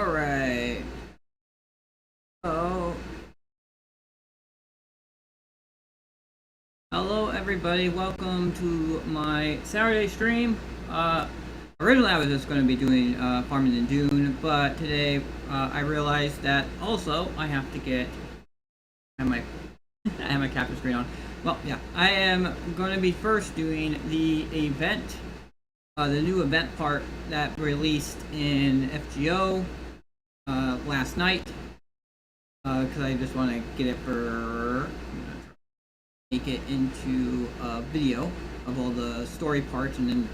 Alright. Oh. Hello everybody, welcome to my Saturday stream. Originally I was just going to be doing farming in Dune, but today I realized that also I have to have my I have my capture screen on. Well, yeah, I am going to be first doing the event, the new event part that released in FGO last night, because I just want to get it for make it into a video of all the story parts and then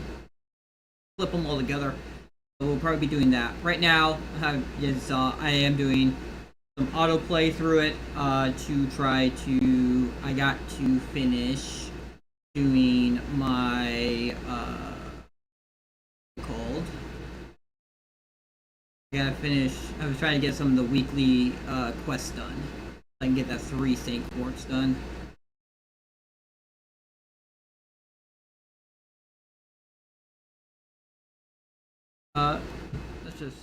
flip them all together. So we'll probably be doing that. Right now, as you saw, I am doing some autoplay through it to try to. I got to finish doing my called. I gotta finish. I was trying to get some of the weekly quests done. I can get that 3 St. Quartz done. Let's just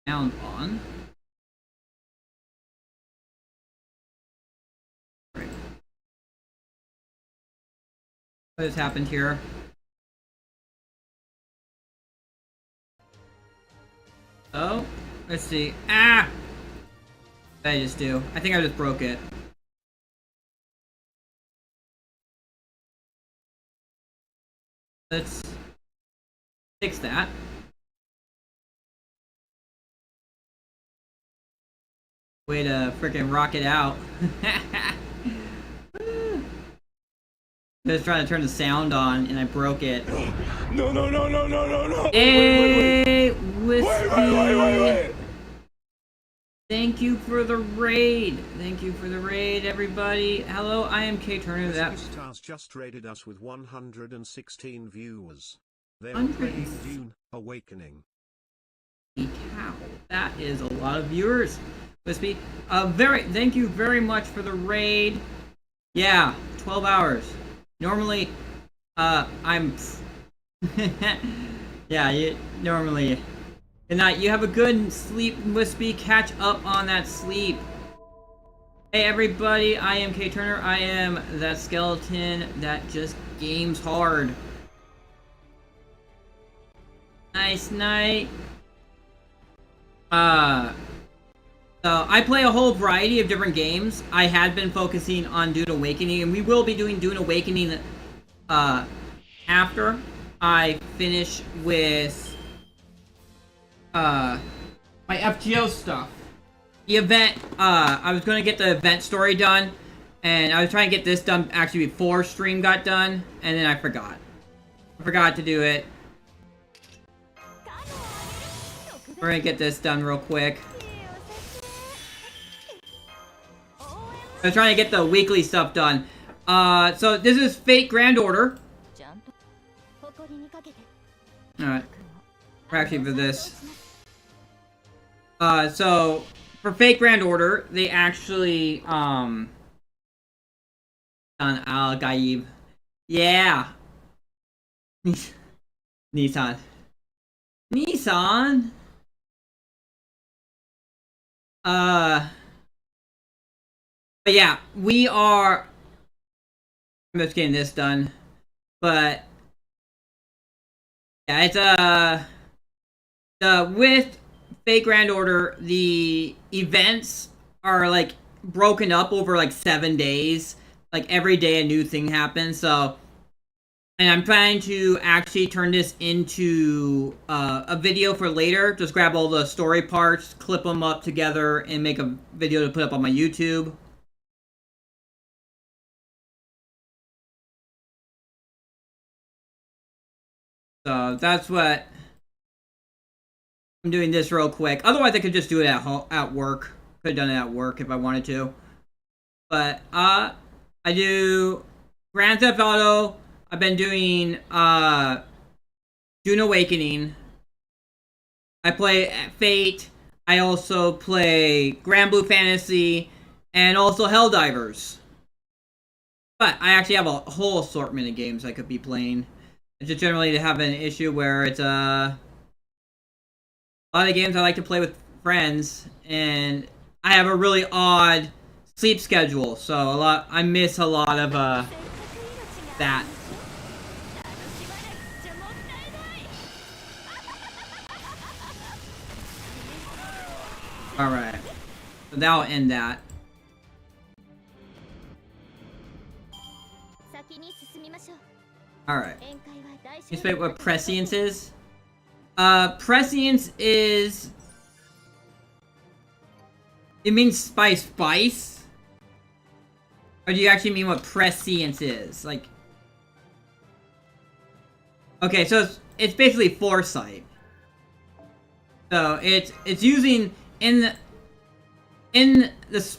sound on. Right. What has happened here? Oh, let's see. Ah! What did I just do? I think I just broke it. Let's fix that. Way to freaking rock it out. I was trying to turn the sound on and I broke it. No, no, no, no, no, no, no. Hey, Whiskey. Wait. Thank you for the raid. Thank you for the raid, everybody. Hello, I am K Turner. That Stars just raided us with 116 viewers. They are playing Dune Awakening. Cow. That is a lot of viewers. Wispy. Thank you very much for the raid. Yeah, 12 hours. Normally, I'm yeah, normally. Good night. You have a good sleep, Wispy. Catch up on that sleep. Hey everybody, I am K Turner. I am that skeleton that just games hard. Nice night. So I play a whole variety of different games. I had been focusing on Dune Awakening, and we will be doing Dune Awakening after I finish with my FGO stuff. The event, I was going to get the event story done, and I was trying to get this done actually before stream got done, and then I forgot. I forgot to do it. We're gonna get this done real quick. I was trying to get the weekly stuff done. So this is Fate Grand Order. Alright. We're actually for this. So for Fate Grand Order, they actually on Al Gaib. Yeah. Nissan. But yeah, we are. I'm just getting this done, but yeah, it's with Fate Grand Order, the events are like broken up over like 7 days. Like every day a new thing happens. So, and I'm trying to actually turn this into a video for later. Just grab all the story parts, clip them up together, and make a video to put up on my YouTube. So that's what I'm doing this real quick. Otherwise, I could just do it at work. Could have done it at work if I wanted to. But I do Grand Theft Auto. I've been doing Dune Awakening. I play Fate. I also play Grand Blue Fantasy and also Helldivers. But I actually have a whole assortment of games I could be playing. I just generally have an issue where it's A lot of games I like to play with friends, and I have a really odd sleep schedule, so I miss a lot of that. All right, so that'll end that. All right. Can you explain what prescience is? Prescience is... It means spice? Or do you actually mean what prescience is? Like... Okay, so it's basically foresight. So it's using in the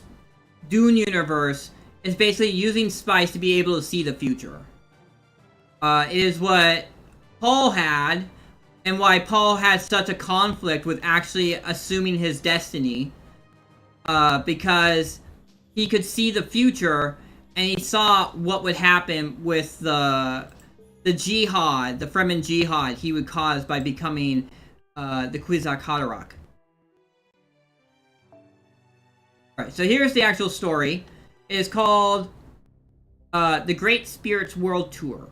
Dune universe, it's basically using spice to be able to see the future. It is what Paul had, and why Paul had such a conflict with actually assuming his destiny. Because he could see the future, and he saw what would happen with the jihad, the Fremen jihad he would cause by becoming the Kwisatz Haderach. Alright, so here's the actual story. It is called The Great Spirits World Tour.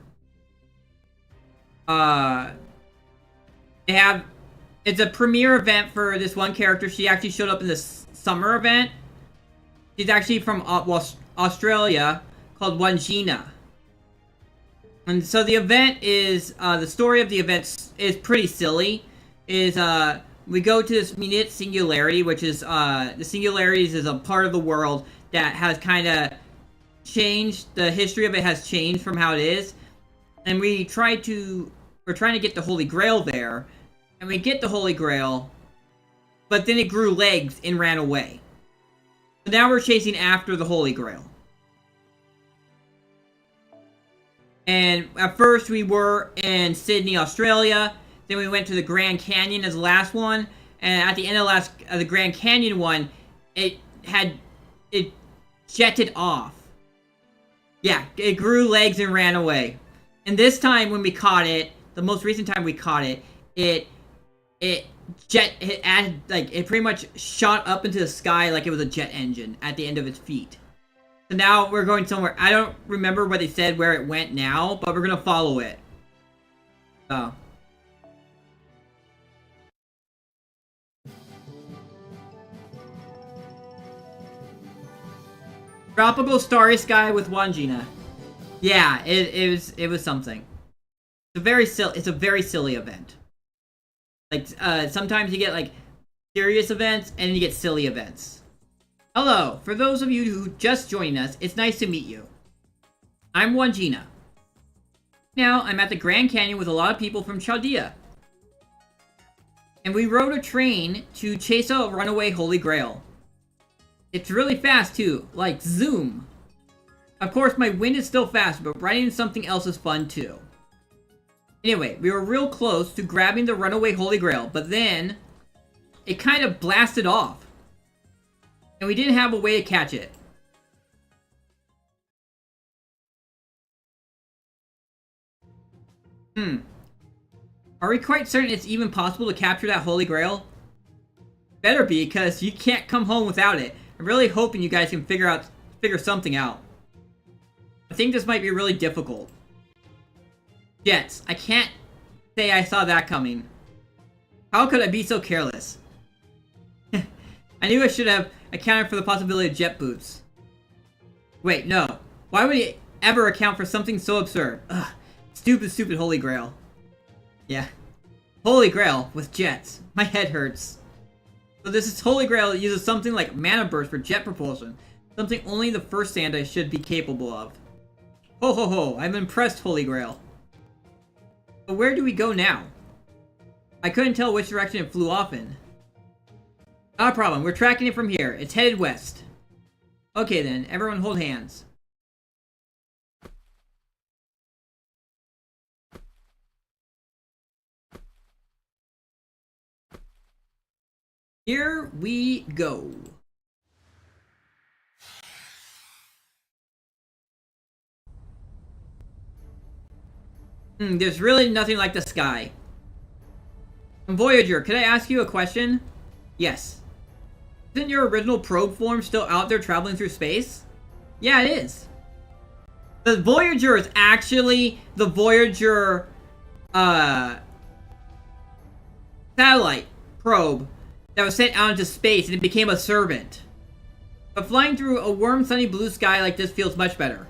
It's a premiere event for this one character. She actually showed up in this summer event. She's actually from Australia, called Wangina. And so the event is, the story of the event is pretty silly. We go to this minute singularity, which is, the singularities is a part of the world that has kind of changed, the history of it has changed from how it is. And we're trying to get the Holy Grail there. And we get the Holy Grail, but then it grew legs and ran away. So now we're chasing after the Holy Grail. And at first we were in Sydney, Australia. Then we went to the Grand Canyon as the last one. And at the end of the Grand Canyon one, it jetted off. Yeah, it grew legs and ran away. And this time when we caught it, the most recent time we caught it, it pretty much shot up into the sky like it was a jet engine at the end of its feet. So now we're going somewhere. I don't remember what they said where it went now, but we're gonna follow it. So. Tropical Starry Sky with Wangina. Yeah, it was something. It's a very silly event. Like, sometimes you get, like, serious events, and then you get silly events. Hello, for those of you who just joined us, it's nice to meet you. I'm Wangina. Now, I'm at the Grand Canyon with a lot of people from Chaldea. And we rode a train to chase a runaway Holy Grail. It's really fast, too, like zoom. Of course, my wind is still fast, but riding something else is fun, too. Anyway, we were real close to grabbing the runaway Holy Grail, but then it kind of blasted off. And we didn't have a way to catch it. Are we quite certain it's even possible to capture that Holy Grail? Better be, because you can't come home without it. I'm really hoping you guys can figure something out. I think this might be really difficult. Jets. I can't say I saw that coming. How could I be so careless? I knew I should have accounted for the possibility of jet boots. Wait, no. Why would he ever account for something so absurd? Ugh. Stupid Holy Grail. Yeah. Holy Grail with jets. My head hurts. So this is Holy Grail that uses something like mana burst for jet propulsion. Something only the first Santa should be capable of. Ho ho ho, I'm impressed, Holy Grail. But where do we go now? I couldn't tell which direction it flew off in. Not a problem, we're tracking it from here. It's headed west. Okay then, everyone hold hands. Here we go. There's really nothing like the sky. Voyager, could I ask you a question? Yes. Isn't your original probe form still out there traveling through space? Yeah, it is. The Voyager is actually the Voyager, satellite probe that was sent out into space and it became a servant. But flying through a warm, sunny blue sky like this feels much better.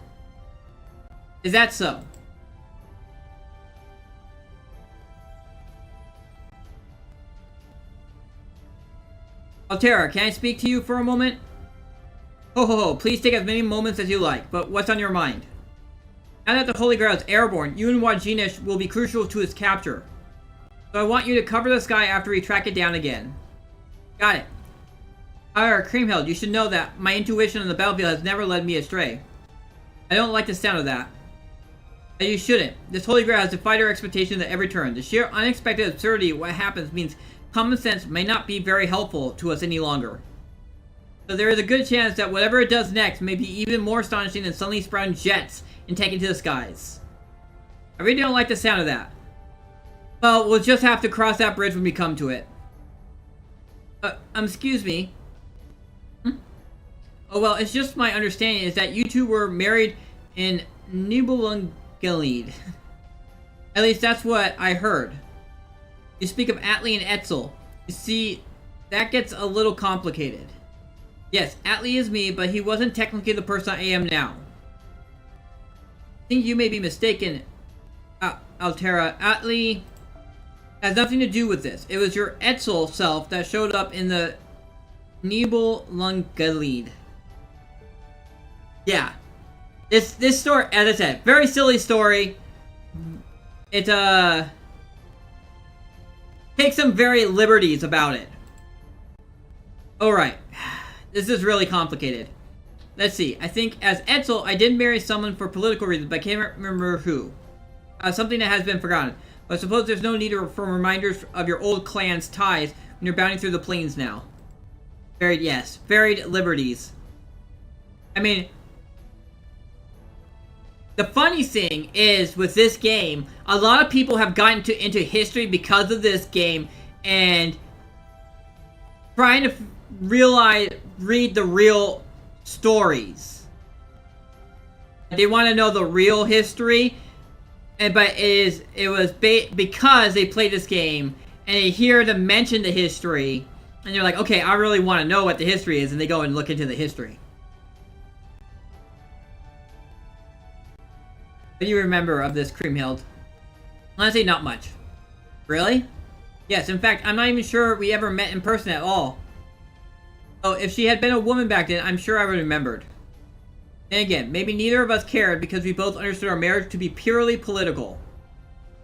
Is that so? Altera, can I speak to you for a moment? Ho ho ho, please take as many moments as you like, but what's on your mind? Now that the Holy Grail is airborne, you and Wajinish will be crucial to its capture. So I want you to cover the sky after we track it down again. Got it. However, Creamhill, you should know that my intuition on the battlefield has never led me astray. I don't like the sound of that. And you shouldn't. This Holy Grail has defied our expectations at every turn. The sheer unexpected absurdity of what happens means common sense may not be very helpful to us any longer. So there is a good chance that whatever it does next may be even more astonishing than suddenly sprouting jets and taking to the skies. I really don't like the sound of that. Well, we'll just have to cross that bridge when we come to it. Excuse me. Oh, well, it's just my understanding is that you two were married in Nibelungenlied. At least that's what I heard. You speak of Atli and Etzel. You see, that gets a little complicated. Yes, Atli is me, but he wasn't technically the person I am now. I think you may be mistaken, Altera. Atli has nothing to do with this. It was your Etzel self that showed up in the Nibelungenlied. Yeah. This story, as I said, very silly story. It, takes some very liberties about it. Alright. This is really complicated. Let's see. I think as Etzel, I did marry someone for political reasons, but I can't remember who. Something that has been forgotten. But I suppose there's no need for reminders of your old clan's ties when you're bounding through the plains now. Varied liberties. I mean, the funny thing is, with this game, a lot of people have gotten into history because of this game, and trying to read the real stories. They want to know the real history, but it was because they played this game, and they hear them mention the history, and they're like, okay, I really want to know what the history is, and they go and look into the history. What do you remember of this Creamhild? Honestly, not much. Really? Yes, in fact, I'm not even sure we ever met in person at all. Oh, if she had been a woman back then, I'm sure I would have remembered. And again, maybe neither of us cared because we both understood our marriage to be purely political.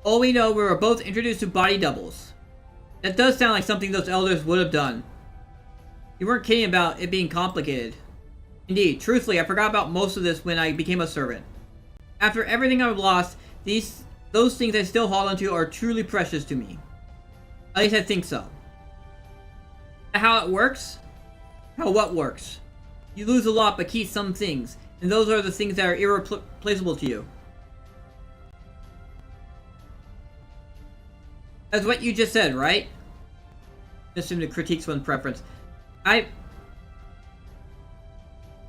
All we know, we were both introduced to body doubles. That does sound like something those elders would have done. You weren't kidding about it being complicated. Indeed, truthfully, I forgot about most of this when I became a servant. After everything I've lost, those things I still hold onto are truly precious to me. At least I think so. How it works? How what works? You lose a lot but keep some things, and those are the things that are irreplaceable to you. That's what you just said, right? Just to critique one's preference. I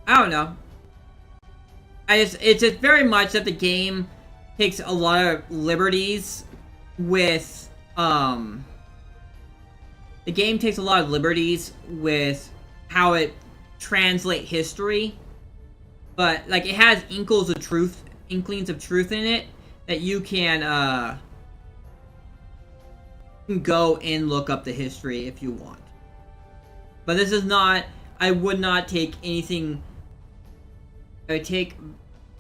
don't know. It's just very much that the game takes a lot of liberties with, the game takes a lot of liberties with how it translates history. But, like, it has inklings of truth in it that you can go and look up the history if you want. But this is not, I would not take anything, I would take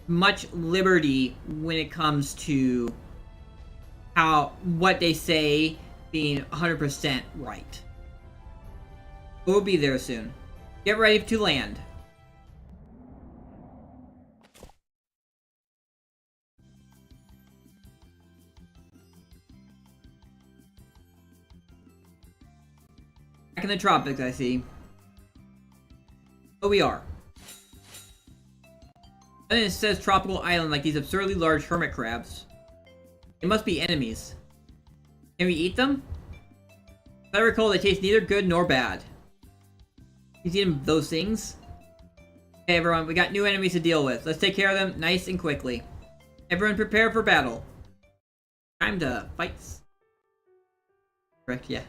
much liberty when it comes to what they say being 100% right. We'll be there soon. Get ready to land. Back in the tropics, I see. Oh, we are. And it says tropical island like these absurdly large hermit crabs. They must be enemies. Can we eat them? I recall, they taste neither good nor bad. He's eating those things. Hey everyone, we got new enemies to deal with. Let's take care of them nice and quickly. Everyone prepare for battle. Time to fight. Correct, yeah.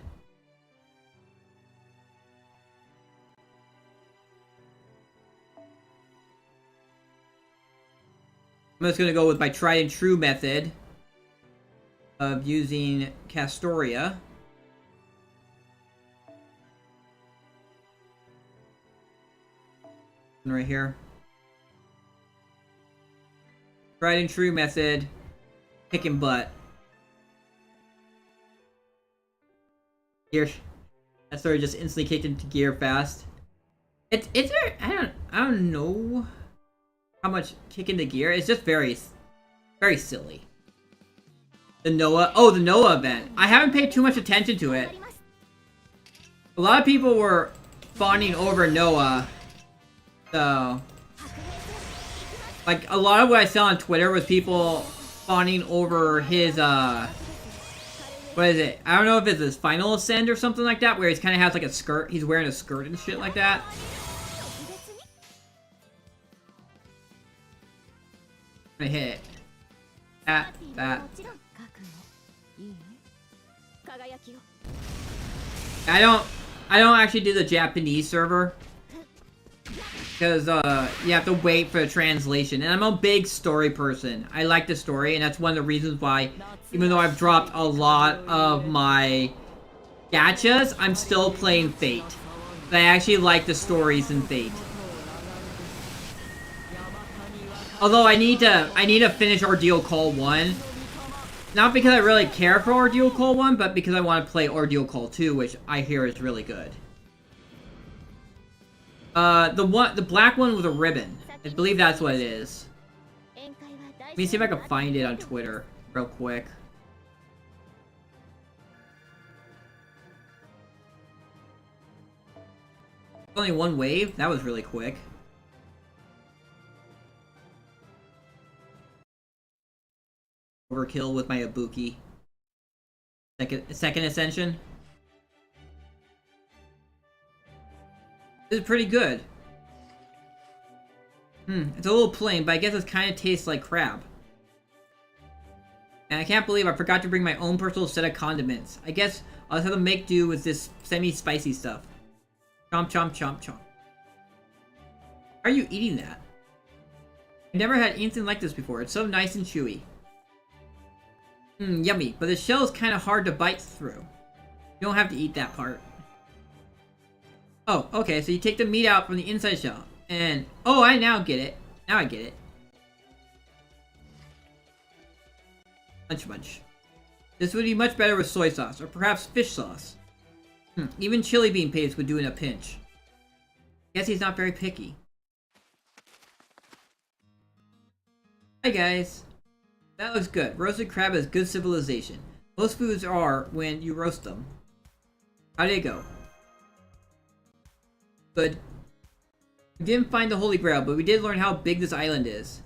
I'm just gonna go with my tried and true method of using Castoria. Right here. Tried and true method. Kicking butt. Gear. That story just instantly kicked into gear fast. It's very, I don't know how much kick into gear. It's just very silly. The Noah event. I haven't paid too much attention to it. A lot of people were fawning over Noah. So, like, a lot of what I saw on Twitter was people fawning over his, what is it? I don't know if it's his final ascend or something like that, where he's kind of has, like, a skirt. He's wearing a skirt and shit like that. I'm gonna hit that. I don't actually do the Japanese server. Because, you have to wait for the translation. And I'm a big story person. I like the story, and that's one of the reasons why, even though I've dropped a lot of my gachas, I'm still playing Fate. But I actually like the stories in Fate. Although I need to finish Ordeal Call 1. Not because I really care for Ordeal Call 1, but because I want to play Ordeal Call 2, which I hear is really good. The black one with a ribbon. I believe that's what it is. Let me see if I can find it on Twitter real quick. Only one wave? That was really quick. Overkill with my Ibuki. Second ascension. This is pretty good. It's a little plain, but I guess it kind of tastes like crab. And I can't believe I forgot to bring my own personal set of condiments. I guess I'll just have to make do with this semi-spicy stuff. Chomp, chomp, chomp, chomp. Why are you eating that? I never had anything like this before. It's so nice and chewy. Yummy. But the shell is kind of hard to bite through. You don't have to eat that part. Oh, okay, so you take the meat out from the inside shell. And, oh, I now get it. Now I get it. Munch munch. This would be much better with soy sauce, or perhaps fish sauce. Even chili bean paste would do in a pinch. Guess he's not very picky. Hi guys. That looks good. Roasted crab is good civilization. Most foods are when you roast them. How did it go? Good. We didn't find the Holy Grail, but we did learn how big this island is.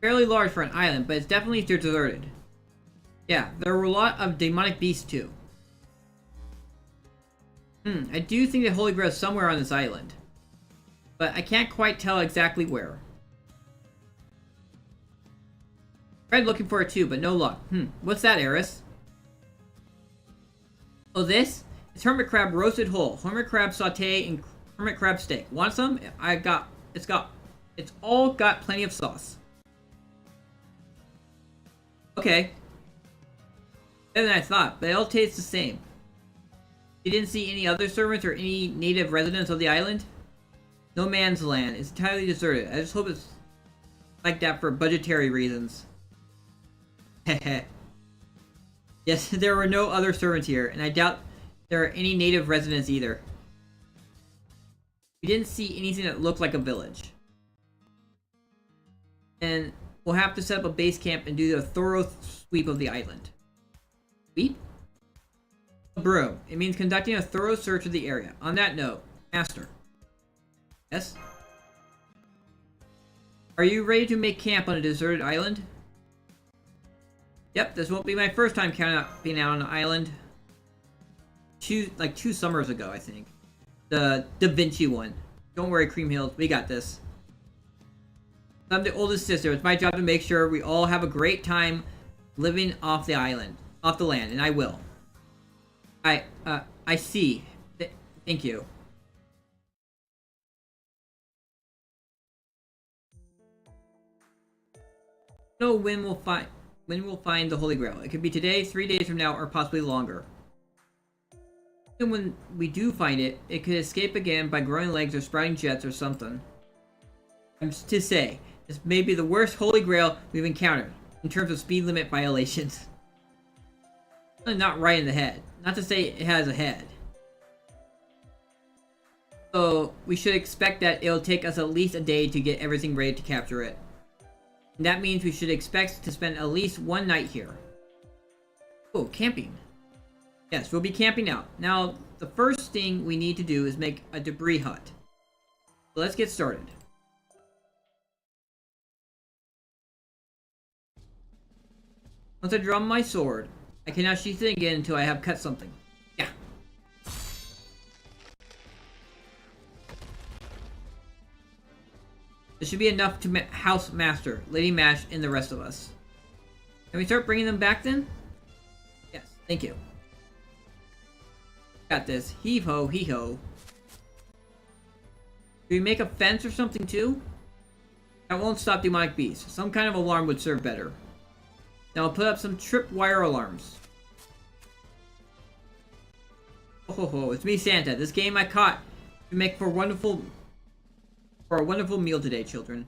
Fairly large for an island, but it's definitely deserted. Yeah, there were a lot of demonic beasts too. I do think the Holy Grail is somewhere on this island. But I can't quite tell exactly where. Tried looking for it too, but no luck. What's that, Eris? Oh, this? It's hermit crab roasted whole. Hermit crab saute and hermit crab steak. Want some? It's all got plenty of sauce. Okay. Better than I thought, but it all tastes the same. You didn't see any other servants or any native residents of the island? No man's land. It's entirely deserted. I just hope it's like that for budgetary reasons. Heh. Yes, there were no other servants here, and I doubt there are any native residents either. We didn't see anything that looked like a village. And we'll have to set up a base camp and do a thorough sweep of the island. Sweep? A broom. It means conducting a thorough search of the area. On that note, Master. Yes? Are you ready to make camp on a deserted island? Yep, this won't be my first time camping out on an island. two summers ago, I think. The Da Vinci one. Don't worry, Cream Hills, we got this. I'm the oldest sister. It's my job to make sure we all have a great time living off the island, off the land, and I will. I see. Thank you. No, when we'll find the Holy Grail. It could be today, 3 days from now, or possibly longer. And when we do find it, it could escape again by growing legs or sprouting jets or something. I'm to say, this may be the worst Holy Grail we've encountered in terms of speed limit violations. Not right in the head. Not to say it has a head. So we should expect that it'll take us at least a day to get everything ready to capture it. And that means we should expect to spend at least one night here. Oh, camping. Yes, we'll be camping out. Now, the first thing we need to do is make a debris hut. So let's get started. Once I draw my sword, I cannot sheath it again until I have cut something. Yeah. This should be enough to house Master, Lady Mash, and the rest of us. Can we start bringing them back then? Yes, thank you. Got this. Heave-ho, hee-ho. Do we make a fence or something too? That won't stop demonic beasts. Some kind of alarm would serve better. Now I'll put up some tripwire alarms. Oh ho ho, it's me Santa. This game I caught to make for a wonderful meal today, children.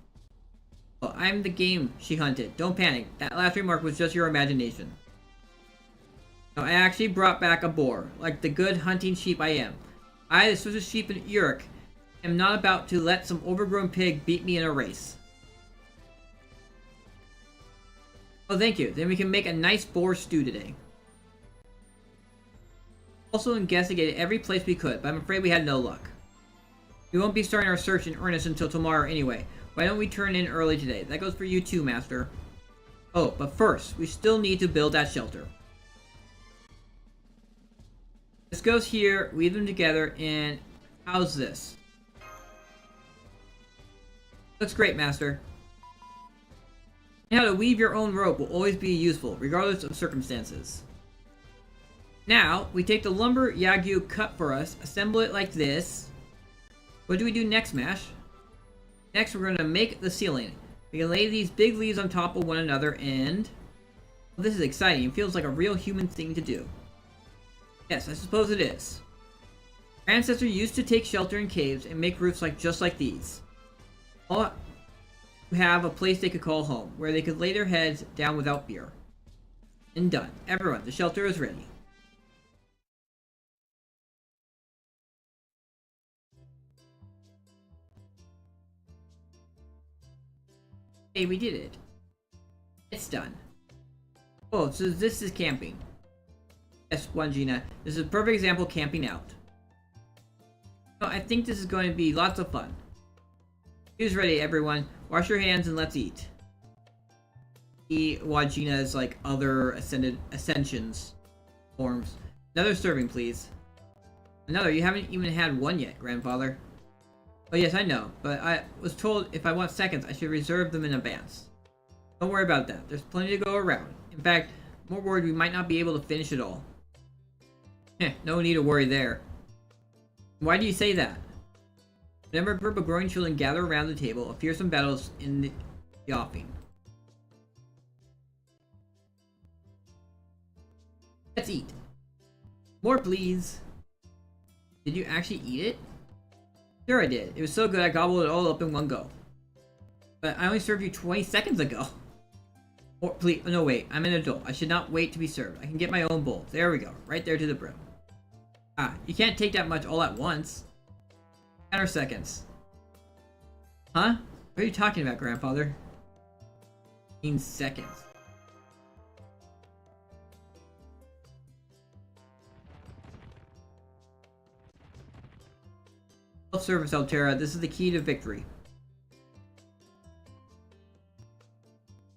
Well, I'm the game she hunted. Don't panic. That last remark was just your imagination. No, I actually brought back a boar, like the good hunting sheep I am. I, the swiftest sheep in Uruk, am not about to let some overgrown pig beat me in a race. Oh, thank you. Then we can make a nice boar stew today. Also investigated every place we could, but I'm afraid we had no luck. We won't be starting our search in earnest until tomorrow anyway. Why don't we turn in early today? That goes for you too, Master. Oh, but first, we still need to build that shelter. This goes here, weave them together, and how's this? Looks great, Master. Now, to weave your own rope will always be useful, regardless of circumstances. Now, we take the lumber Yagyu cut for us, assemble it like this. What do we do next, Mash? Next, we're going to make the ceiling. We can lay these big leaves on top of one another and... Well, this is exciting. It feels like a real human thing to do. Yes, I suppose it is. Our ancestors used to take shelter in caves and make roofs just like these. All have a place they could call home, where they could lay their heads down without fear. And done. Everyone, the shelter is ready. Hey, we did it. It's done. Oh, so this is camping. Yes, Wangina. This is a perfect example of camping out. I think this is going to be lots of fun. Food's ready, everyone. Wash your hands and let's eat. Wajina's other ascensions forms. Another serving, please. Another? You haven't even had one yet, grandfather. Oh yes, I know, but I was told if I want seconds, I should reserve them in advance. Don't worry about that. There's plenty to go around. In fact, I'm more worried we might not be able to finish it all. No need to worry there. Why do you say that? Whenever a group of growing children gather around the table, a fearsome battle is in the offing. Let's eat. More, please. Did you actually eat it? Sure I did. It was so good I gobbled it all up in one go. But I only served you 20 seconds ago. Or please, no wait, I'm an adult. I should not wait to be served. I can get my own bowl. There we go. Right there to the brim. Ah, you can't take that much all at once. 10 seconds. Huh? What are you talking about, grandfather? 15 seconds. Self-service, Altera. This is the key to victory.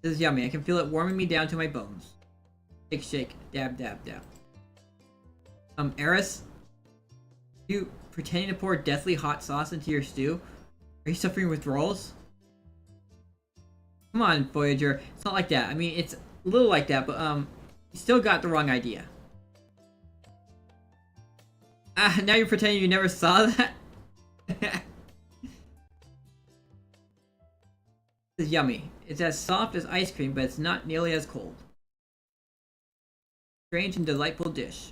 This is yummy. I can feel it warming me down to my bones. Shake, shake. Dab, dab, dab. Eris, You pretending to pour deathly hot sauce into your stew? Are you suffering withdrawals? Come on, Voyager. It's not like that. I mean, it's a little like that, but, you still got the wrong idea. Ah, now you're pretending you never saw that? This is yummy. It's as soft as ice cream, but it's not nearly as cold. Strange and delightful dish.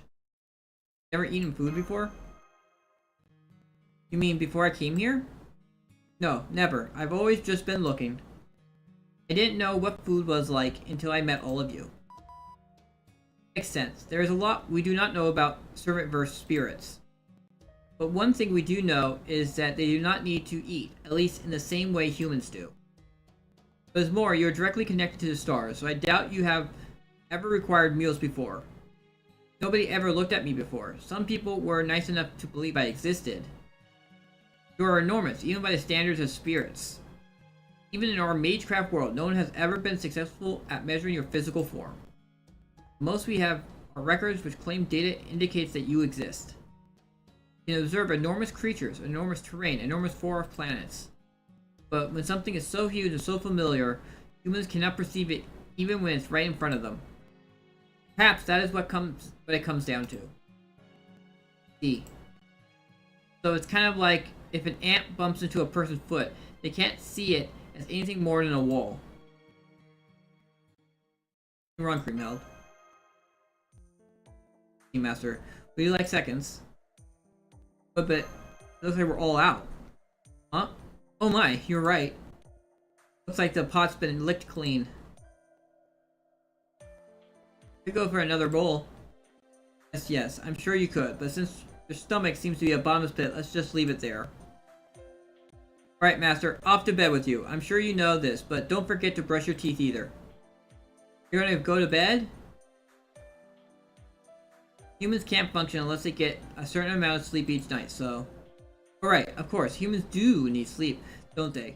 Never eaten food before? You mean before I came here? No, never. I've always just been looking. I didn't know what food was like until I met all of you. Makes sense. There is a lot we do not know about servant-verse spirits. But one thing we do know is that they do not need to eat, at least in the same way humans do. There's more, you're directly connected to the stars, so I doubt you have ever required meals before. Nobody ever looked at me before. Some people were nice enough to believe I existed. You are enormous, even by the standards of spirits. Even in our magecraft world, no one has ever been successful at measuring your physical form. Most we have are records which claim data indicates that you exist. You can observe enormous creatures, enormous terrain, enormous far off planets. But when something is so huge and so familiar, humans cannot perceive it even when it's right in front of them. Perhaps that is what it comes down to. See. So it's kind of like if an ant bumps into a person's foot, they can't see it as anything more than a wall. You're wrong, Creamheld. Team Master, would you like seconds? But it looks like we're all out. Huh? Oh my, you're right. Looks like the pot's been licked clean. Could go for another bowl. Yes, I'm sure you could, but since your stomach seems to be a bottomless pit, let's just leave it there. Alright, Master, off to bed with you. I'm sure you know this, but don't forget to brush your teeth either. You're gonna go to bed? Humans can't function unless they get a certain amount of sleep each night, so... Alright, of course, humans do need sleep, don't they?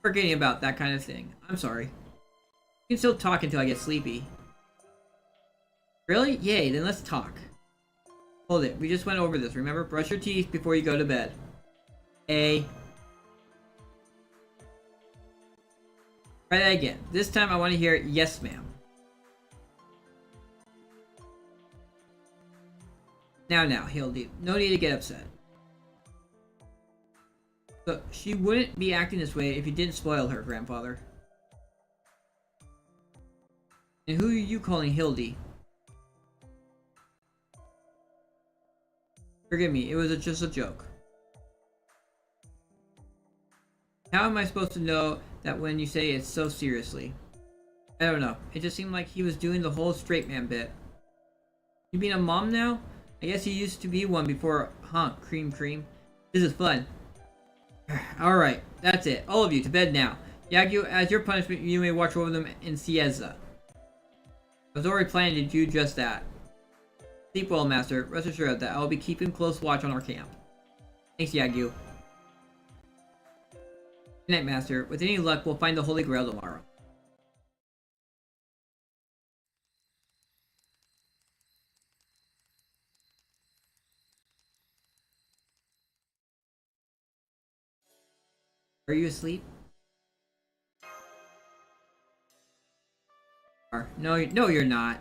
Forgetting about that kind of thing. I'm sorry. You can still talk until I get sleepy. Really? Yay, then let's talk. Hold it, we just went over this, remember? Brush your teeth before you go to bed. Try that again. This time I want to hear yes, ma'am. Now, Hildy. No need to get upset. So, she wouldn't be acting this way if you didn't spoil her, Grandfather. And who are you calling Hildy? Forgive me, it was just a joke. How am I supposed to know that when you say it so seriously? I don't know. It just seemed like he was doing the whole straight man bit. You being a mom now? I guess you used to be one before, huh? Cream. This is fun. Alright, that's it. All of you, to bed now. Yagyu, as your punishment, you may watch over them in siesta. I was already planning to do just that. Sleep well, Master. Rest assured that I will be keeping close watch on our camp. Thanks, Yagyu. Good night, Master. With any luck, we'll find the Holy Grail tomorrow. Are you asleep? No, you're not.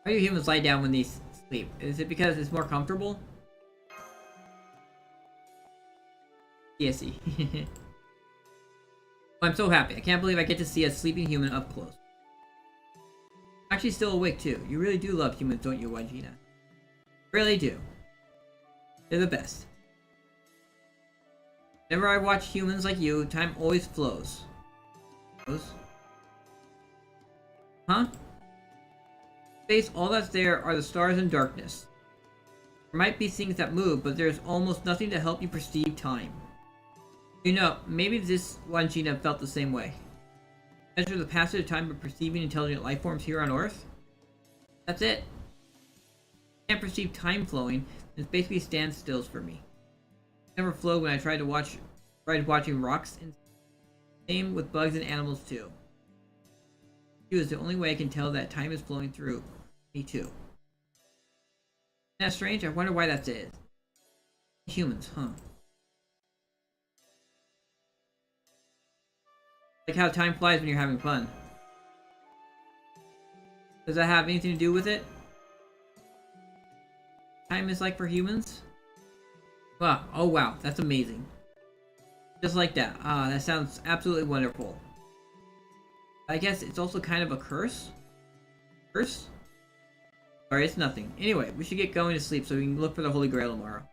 Why do humans lie down when they sleep? Is it because it's more comfortable? Yes. I'm so happy. I can't believe I get to see a sleeping human up close. I'm actually still awake too. You really do love humans, don't you, Wangina? Really do. They're the best. Whenever I watch humans like you, time always flows. Huh? Space, all that's there are the stars and darkness. There might be things that move, but there's almost nothing to help you perceive time. You know, maybe this Wangina felt the same way. Measure the passage of time by perceiving intelligent life forms here on Earth? That's it. I can't perceive time flowing, and it basically stands stills for me. Never flowed when I tried watching rocks, and same with bugs and animals too. You is the only way I can tell that time is flowing through me too. Isn't that strange? I wonder why that is. Humans, huh? Like how time flies when you're having fun. Does that have anything to do with it? Time is like for humans? Wow, oh wow, that's amazing. Just like that. Ah, that sounds absolutely wonderful. I guess it's also kind of a curse? Curse? Sorry, it's nothing. Anyway, we should get going to sleep so we can look for the Holy Grail tomorrow.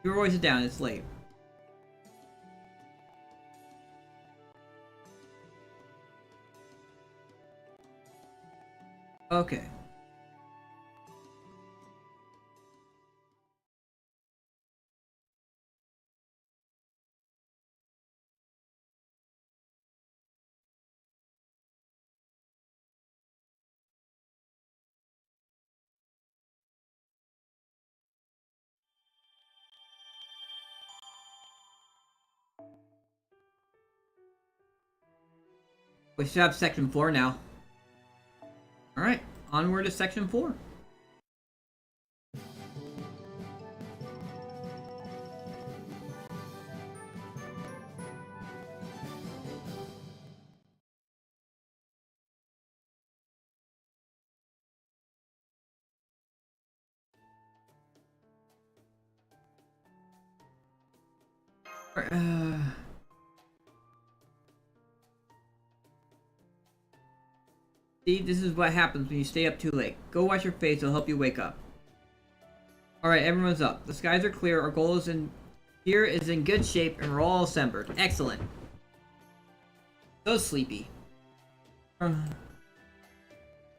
Your voice is down, it's late. Okay. We should have section 4 now. Alright, onward to section 4. See, this is what happens when you stay up too late. Go wash your face, it'll help you wake up. Alright, everyone's up. The skies are clear, our goal is in here is in good shape, and we're all assembled. Excellent. So sleepy. No,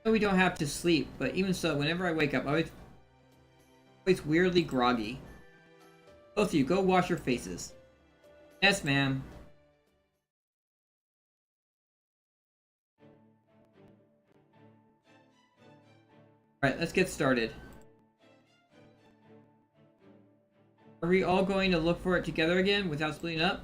we don't have to sleep, but even so, whenever I wake up, I always weirdly groggy. Both of you, go wash your faces. Yes, ma'am. Alright, let's get started. Are we all going to look for it together again without splitting up?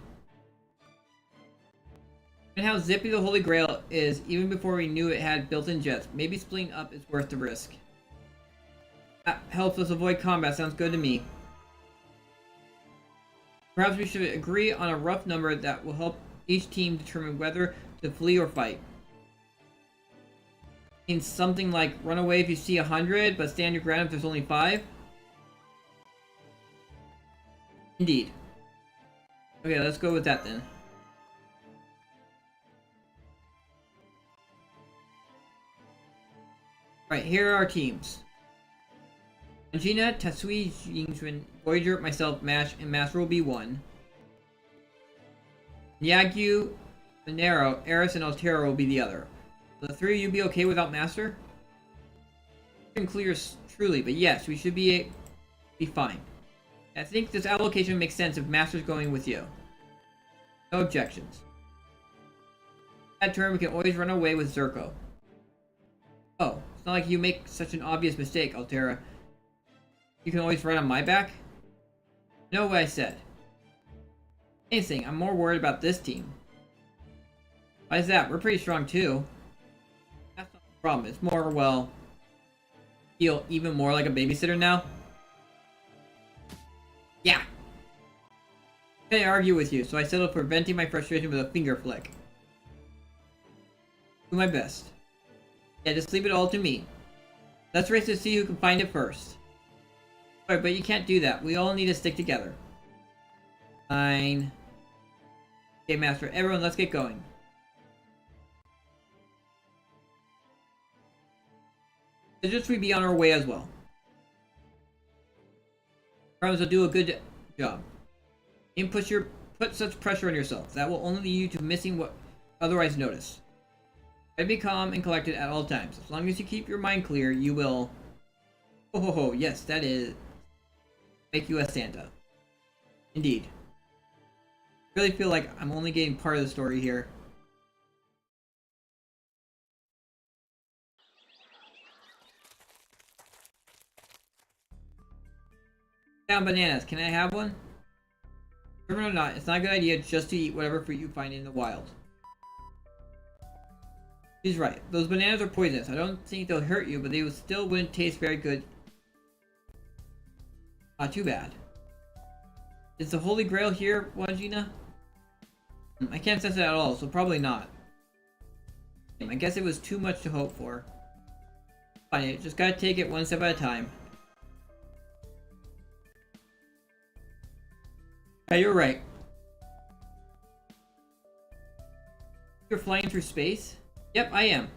And how zippy the Holy Grail is even before we knew it had built-in jets. Maybe splitting up is worth the risk. That helps us avoid combat, sounds good to me. Perhaps we should agree on a rough number that will help each team determine whether to flee or fight. Means something like run away if you see 100, but stand your ground if there's only 5? Indeed. Okay, let's go with that then. Right, here are our teams. Gina, Tatsui, Yingxuan, Voyager, myself, Mash, and Master will be 1. Yagyu, Monero, Eris, and Altera will be the other. Will the 3 of you be okay without Master? Clear truly, but yes, we should be fine. I think this allocation makes sense if Master's going with you. No objections. That turn, we can always run away with Zerko. Oh, it's not like you make such an obvious mistake, Altera. You can always run on my back? Know what I said. Anything, I'm more worried about this team. Why is that? We're pretty strong too. That's not the problem. It's more, well, feel even more like a babysitter now. Yeah. I can't argue with you, so I settled for venting my frustration with a finger flick. Do my best. Yeah, just leave it all to me. Let's race to see who can find it first. Alright, but you can't do that. We all need to stick together. Fine. Okay, Master. Everyone, let's get going. Just we be on our way as well. Promise will do a good job. And put such pressure on yourself. That will only lead you to missing what otherwise notice. Try to be calm and collected at all times. As long as you keep your mind clear, you will... Oh ho ho, yes, that is... make you a Santa. Indeed. I really feel like I'm only getting part of the story here. Down bananas, can I have one? Determined or not, it's not a good idea just to eat whatever fruit you find in the wild. She's right. Those bananas are poisonous. I don't think they'll hurt you, but they still wouldn't taste very good Not too bad. Is the Holy Grail here, Wajina? I can't sense it at all, so probably not. I guess it was too much to hope for. Fine, just gotta take it one step at a time. Yeah, you're right. You're flying through space? Yep, I am.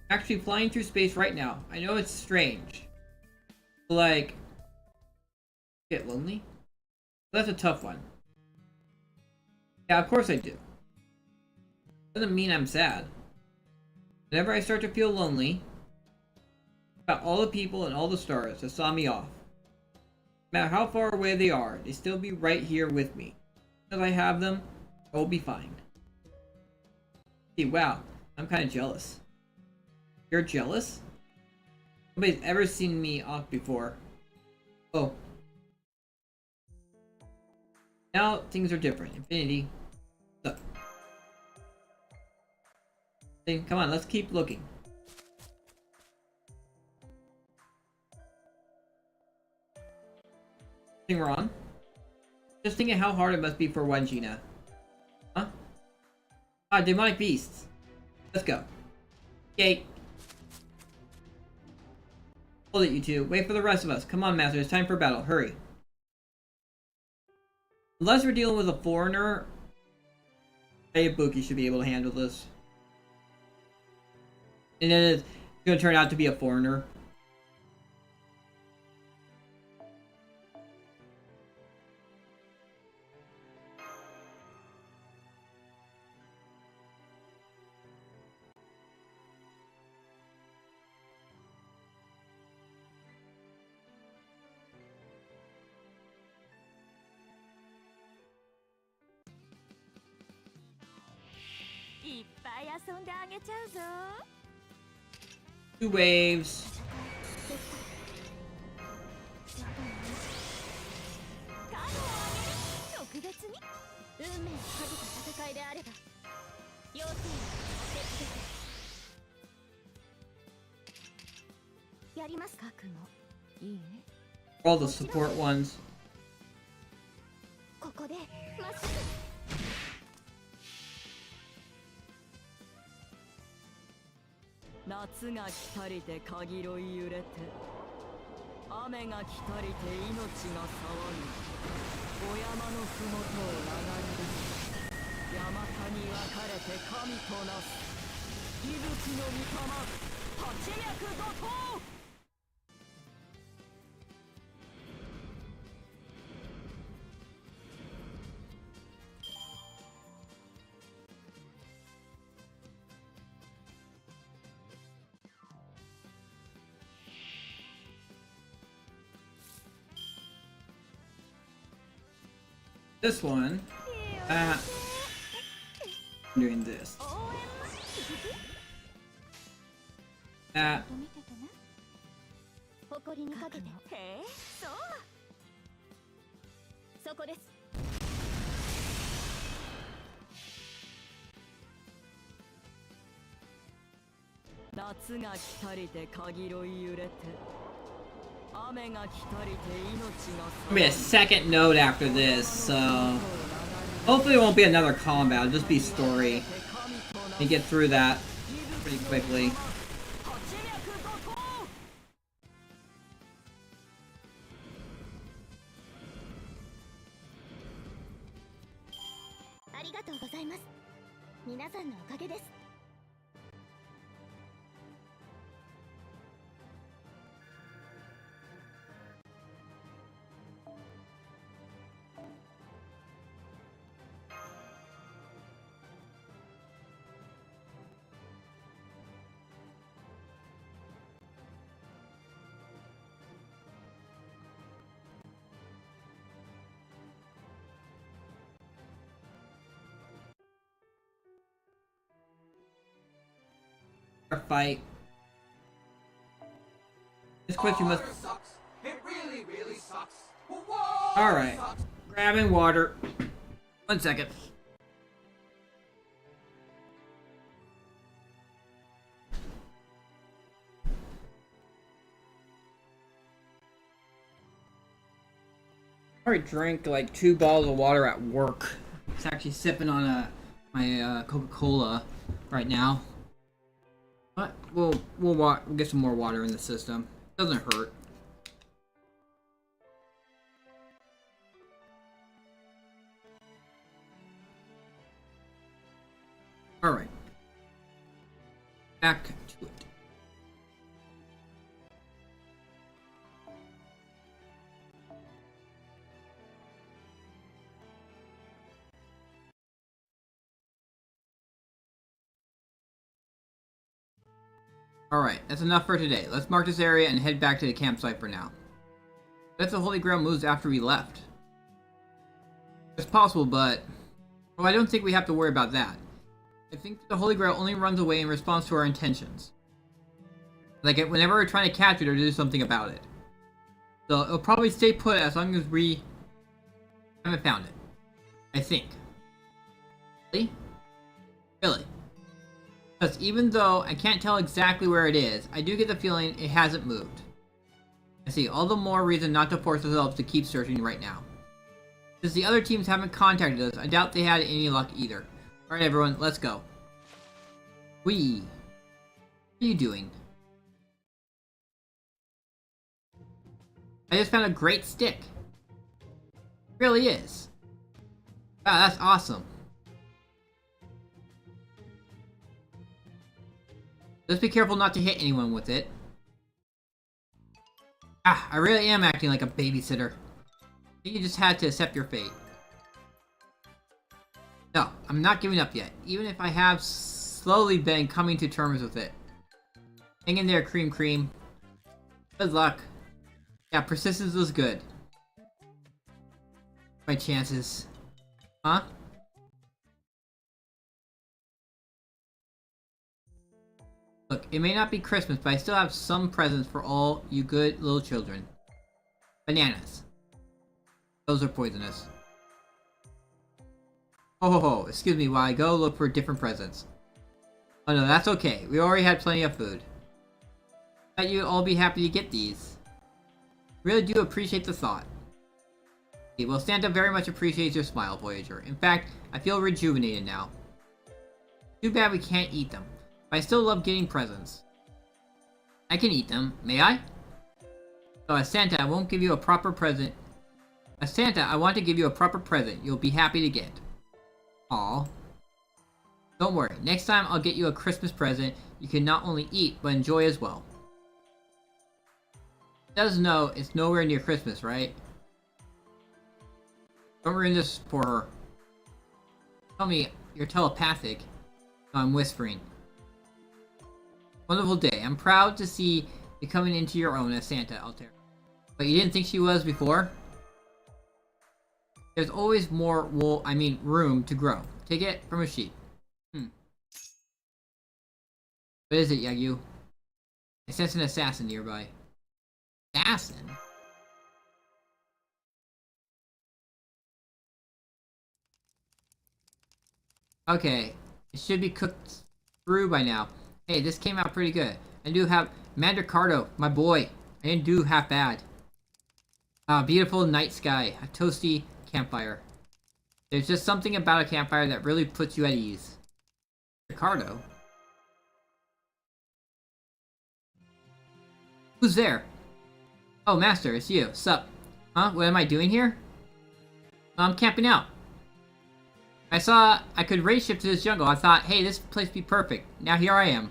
Actually flying through space right now. I know it's strange. Like, get lonely? That's a tough one. Yeah, of course I do. Doesn't mean I'm sad. Whenever I start to feel lonely, about all the people and all the stars that saw me off. No matter how far away they are, they still be right here with me. As I have them, I will be fine. See, wow, I'm kind of jealous. You're jealous? Nobody's ever seen me off before. Oh. Now things are different. Infinity. So. Come on, let's keep looking. Nothing wrong? Just thinking how hard it must be for Wangina. Huh? Ah, demonic beasts. Let's go. Gate. Hold it, you two. Wait for the rest of us. Come on, Master. It's time for battle. Hurry. Unless we're dealing with a foreigner, Ibuki should be able to handle this. And then it's going to turn out to be a foreigner. Two waves. All the support ones. This one, I'm doing this. That. Gonna be a second note after this, so hopefully it won't be another combat. It'll just be story. And get through that pretty quickly. Fight. This question must. Sucks. It really, really sucks. All right. Grabbing water. 1 second. I already drank like 2 bottles of water at work. It's actually sipping on my Coca-Cola right now. But we'll get some more water in the system. Doesn't hurt. All right. Back to it. Alright, that's enough for today. Let's mark this area and head back to the campsite for now. What if the Holy Grail moves after we left? It's possible, but... well, I don't think we have to worry about that. I think the Holy Grail only runs away in response to our intentions. Like, whenever we're trying to catch it or do something about it. So, it'll probably stay put as long as we haven't found it. I think. Really? Really? Because even though I can't tell exactly where it is, I do get the feeling it hasn't moved. I see, all the more reason not to force ourselves to keep searching right now. Since the other teams haven't contacted us, I doubt they had any luck either. Alright everyone, let's go. What are you doing? I just found a great stick. It really is. Wow, that's awesome. Just be careful not to hit anyone with it. Ah, I really am acting like a babysitter. I think you just had to accept your fate. No, I'm not giving up yet, even if I have slowly been coming to terms with it. Hang in there, Cream Cream. Good luck. Yeah, persistence was good. My chances. Huh? Look, it may not be Christmas, but I still have some presents for all you good little children. Bananas. Those are poisonous. Ho ho ho, excuse me while I go look for different presents. Oh no, that's okay. We already had plenty of food. I bet you'd all be happy to get these. Really do appreciate the thought. Okay, well, Santa very much appreciates your smile, Voyager. In fact, I feel rejuvenated now. Too bad we can't eat them. But I still love getting presents. I can eat them, may I? So as Santa, I won't give you a proper present. As Santa, I want to give you a proper present you'll be happy to get. Aw. Don't worry, next time I'll get you a Christmas present you can not only eat, but enjoy as well. She does know it's nowhere near Christmas, right? Don't ruin this for her. Tell me you're telepathic. No, I'm whispering. Wonderful day. I'm proud to see you coming into your own as Santa, Altair. But you didn't think she was before? There's always more room to grow. Take it from a sheep. What is it, Yagu? I sense an assassin nearby. Assassin? Okay. It should be cooked through by now. Hey, this came out pretty good. I do have Mandricardo, my boy. I didn't do half bad. Beautiful night sky. A toasty campfire. There's just something about a campfire that really puts you at ease. Ricardo? Who's there? Oh, Master, it's you. Sup? Huh? What am I doing here? I'm camping out. I saw I could race ship to this jungle. I thought, hey, this place would be perfect. Now here I am.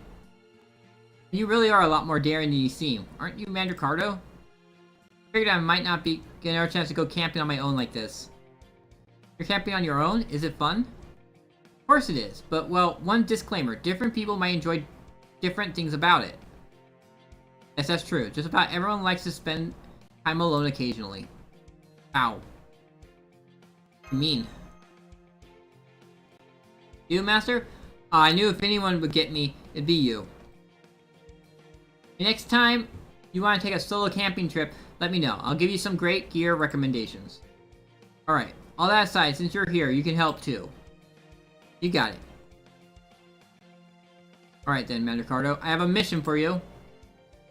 You really are a lot more daring than you seem. Aren't you Mandricardo? I figured I might not be getting our chance to go camping on my own like this. You're camping on your own? Is it fun? Of course it is, but well, one disclaimer. Different people might enjoy different things about it. Yes, that's true. Just about everyone likes to spend time alone occasionally. Ow. You mean? You, Master? I knew if anyone would get me, it'd be you. Next time you want to take a solo camping trip, let me know. I'll give you some great gear recommendations. Alright, all that aside, since you're here, you can help too. You got it. Alright then, Mandricardo, I have a mission for you.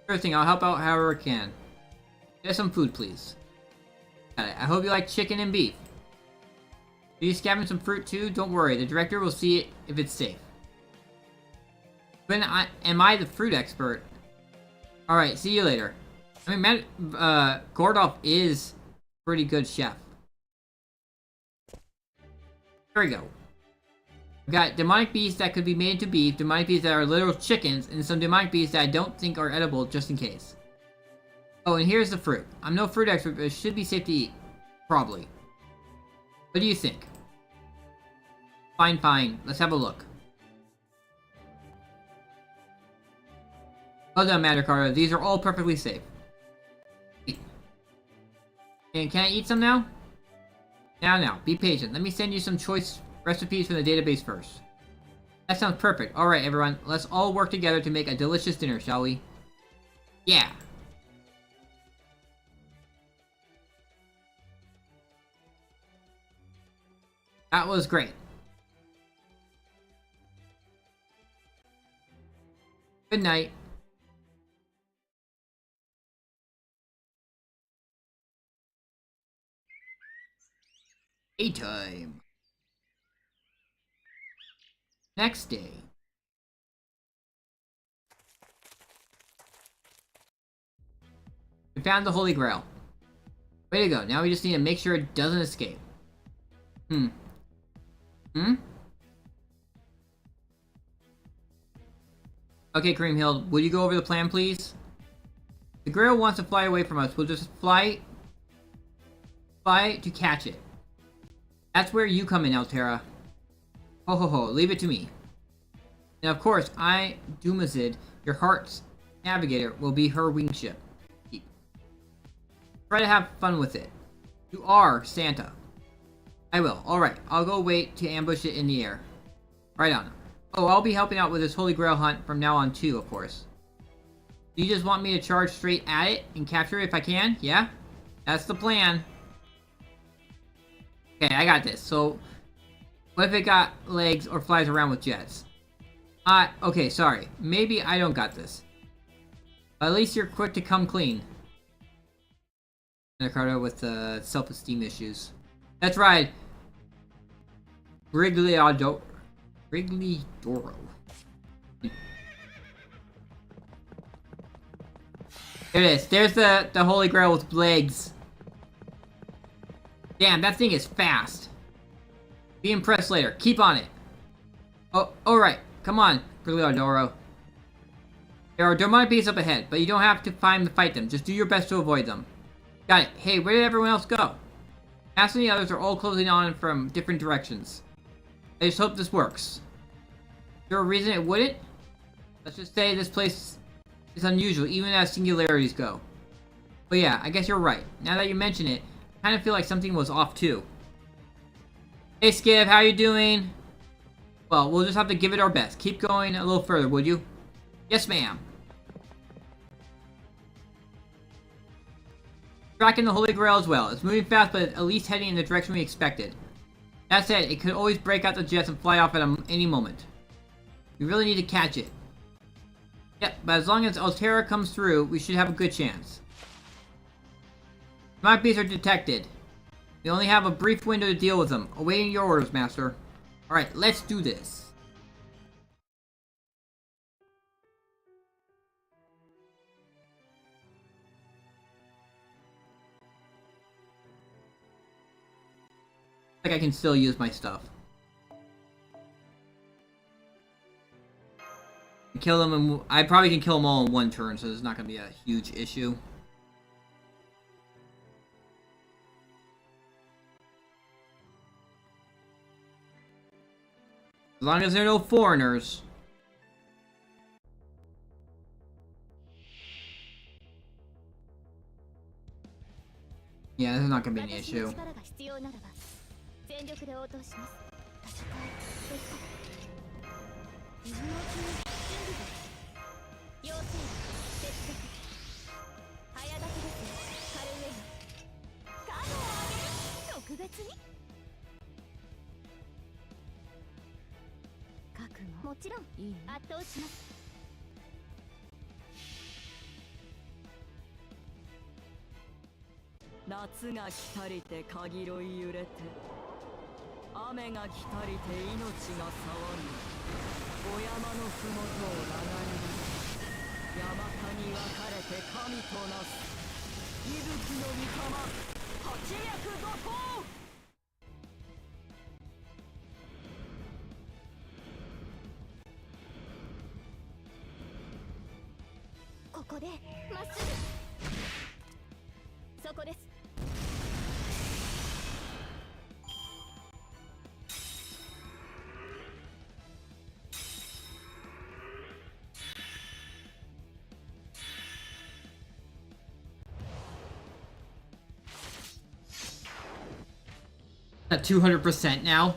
Sure thing, I'll help out however I can. Get some food, please. Got it. I hope you like chicken and beef. Do you scavenge some fruit too? Don't worry, the director will see it if it's safe. Am I the fruit expert? Alright, see you later. I mean, Gordolf is a pretty good chef. There we go. We've got demonic beasts that could be made into beef, demonic beasts that are literal chickens, and some demonic beasts that I don't think are edible just in case. Oh, and here's the fruit. I'm no fruit expert, but it should be safe to eat. Probably. What do you think? Fine, fine. Let's have a look. Well done, Mattercarter. These are all perfectly safe. And can I eat some now? Now. Be patient. Let me send you some choice recipes from the database first. That sounds perfect. Alright, everyone. Let's all work together to make a delicious dinner, shall we? Yeah. That was great. Good night. Daytime. Next day. We found the Holy Grail. Way to go. Now we just need to make sure it doesn't escape. Okay, Creamhill, will you go over the plan, please? The Grail wants to fly away from us. We'll just fly to catch it. That's where you come in, Altera. Ho ho ho, leave it to me. And of course, I, Dumazid, your heart's navigator, will be her wingship. Try to have fun with it. You are Santa. I will. Alright, I'll go wait to ambush it in the air. Right on. Oh, I'll be helping out with this Holy Grail hunt from now on too, of course. Do you just want me to charge straight at it and capture it if I can? Yeah? That's the plan. Okay, I got this. So, what if it got legs or flies around with jets? Okay, sorry. Maybe I don't got this. But at least you're quick to come clean. Ricardo with self-esteem issues. That's right. Brigliadoro. There it is. There's the Holy Grail with legs. Damn, that thing is fast. Be impressed later. Keep on it. Oh, alright. Come on, Brigliadoro. There are demonic beasts up ahead, but you don't have to fight them. Just do your best to avoid them. Got it. Hey, where did everyone else go? Ash and the others are all closing on from different directions. I just hope this works. Is there a reason it wouldn't? Let's just say this place is unusual, even as singularities go. But yeah, I guess you're right. Now that you mention it, I kind of feel like something was off too. Hey Skiv, how you doing? Well, we'll just have to give it our best. Keep going a little further, would you? Yes, ma'am. Tracking the Holy Grail as well. It's moving fast, but at least heading in the direction we expected. That said, it could always break out the jets and fly off at any moment. We really need to catch it. Yep, but as long as Altera comes through, we should have a good chance. Demonic beasts are detected. We only have a brief window to deal with them. Awaiting your orders, Master. Alright, let's do this. Like I can still use my stuff. Kill them, and I probably can kill them all in one turn, so it's not going to be a huge issue. As long as there are no foreigners. Yeah, this is not going to be an issue. 夏が来たりて限ろい揺れて雨が来たりて命が騒ぎお山のふもとを流れる山田に分かれて神となす息吹の御霊八脈怒涛ここでまっすぐそこです At 200% now.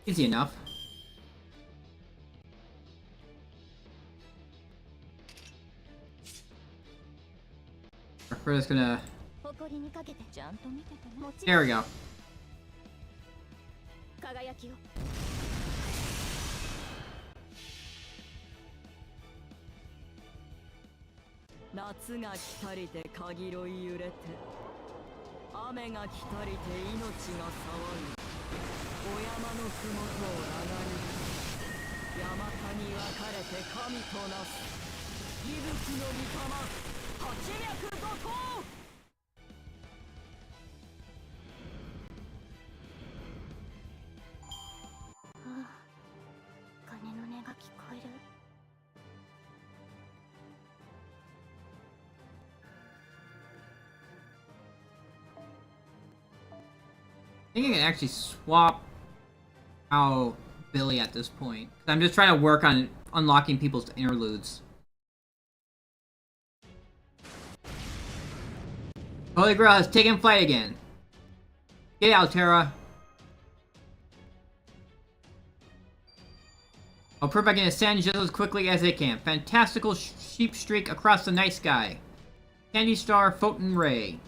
Easy enough. We're just gonna... There we go. 夏が来たりて限ろい揺れて雨が来たりて命が騒ぎお山のふもとを流れる山田に分かれて神となす息吹の御霊八脈怒涛鐘の音が聞こえる I think I can actually swap out Billy at this point. I'm just trying to work on unlocking people's interludes. Holy Grail has taken flight again. Get out, Terra. I'll prove I can ascend just as quickly as they can. Fantastical sheep streak across the night sky. Candy Star, Photon Ray.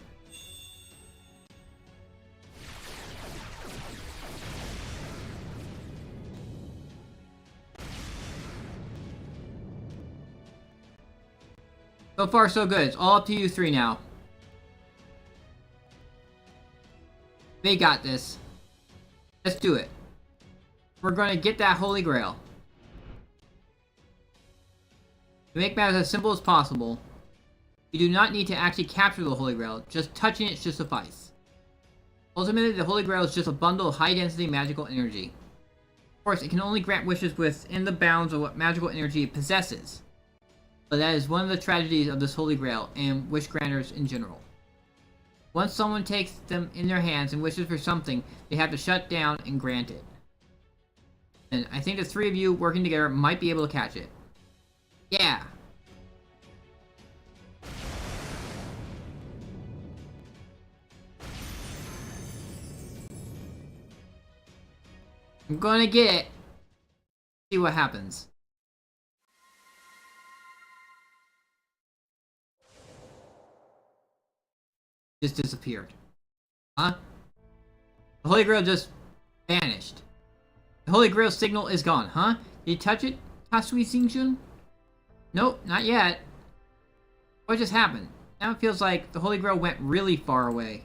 So far, so good. It's all up to you three now. They got this. Let's do it. We're gonna get that Holy Grail. To make matters as simple as possible, you do not need to actually capture the Holy Grail. Just touching it should suffice. Ultimately, the Holy Grail is just a bundle of high-density magical energy. Of course, it can only grant wishes within the bounds of what magical energy it possesses. But that is one of the tragedies of this Holy Grail, and wish granters in general. Once someone takes them in their hands and wishes for something, they have to shut down and grant it. And I think the three of you working together might be able to catch it. Yeah! I'm gonna get it. See what happens. Just disappeared. Huh? The Holy Grail just vanished. The Holy Grail signal is gone, huh? Did you touch it, Tasui Xingjun? Nope, not yet. What just happened? Now it feels like the Holy Grail went really far away.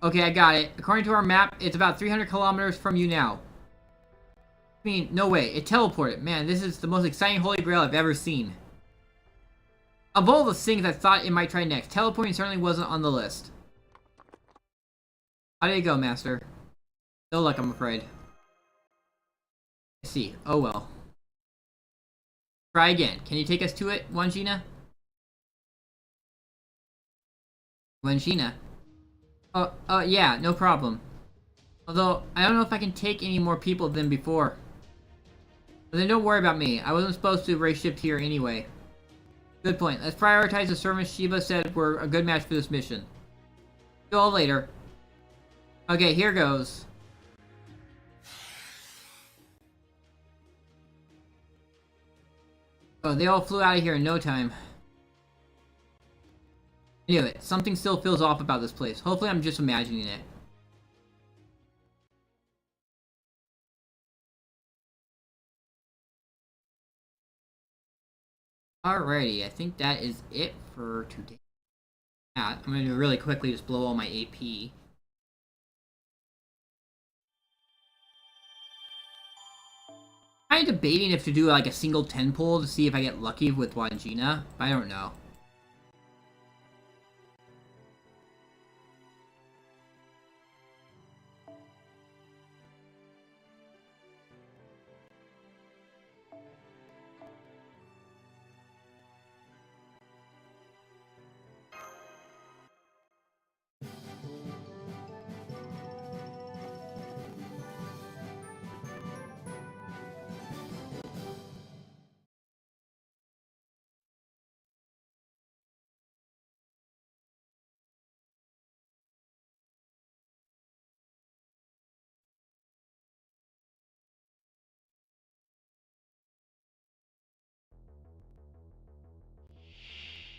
Okay, I got it. According to our map, it's about 300 kilometers from you now. I mean, no way. It teleported. Man, this is the most exciting Holy Grail I've ever seen. Of all the things I thought it might try next, teleporting certainly wasn't on the list. How did it go, Master? No luck, I'm afraid. I see. Oh well. Try again. Can you take us to it, Wanjina? Wanjina? Oh, yeah, no problem. Although, I don't know if I can take any more people than before. But then don't worry about me. I wasn't supposed to race shipped here anyway. Good point. Let's prioritize the servants Shiva said were a good match for this mission. See you all later. Okay, here goes. Oh, they all flew out of here in no time. I knew it. Something still feels off about this place. Hopefully I'm just imagining it. Alrighty, I think that is it for today. Yeah, I'm gonna do it really quickly, just blow all my AP. I'm debating if to do like a single 10 pull to see if I get lucky with Wangina, but I don't know.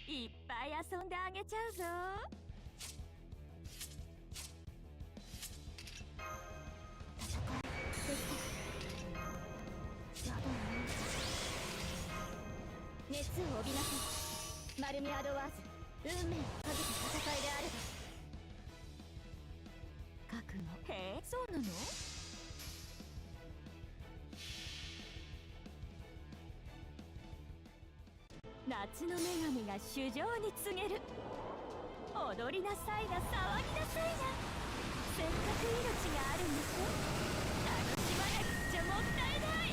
いっぱい遊んであげちゃうぞ。熱を帯びなさい。丸みアドワーズ、運命をかけた戦いであれば。覚悟。へえ、そうなの？夏の女神が主情に告げる。踊りなさいな、騒ぎなさいな。せっかく命があるんでしょ。楽しまなくちゃもったいない。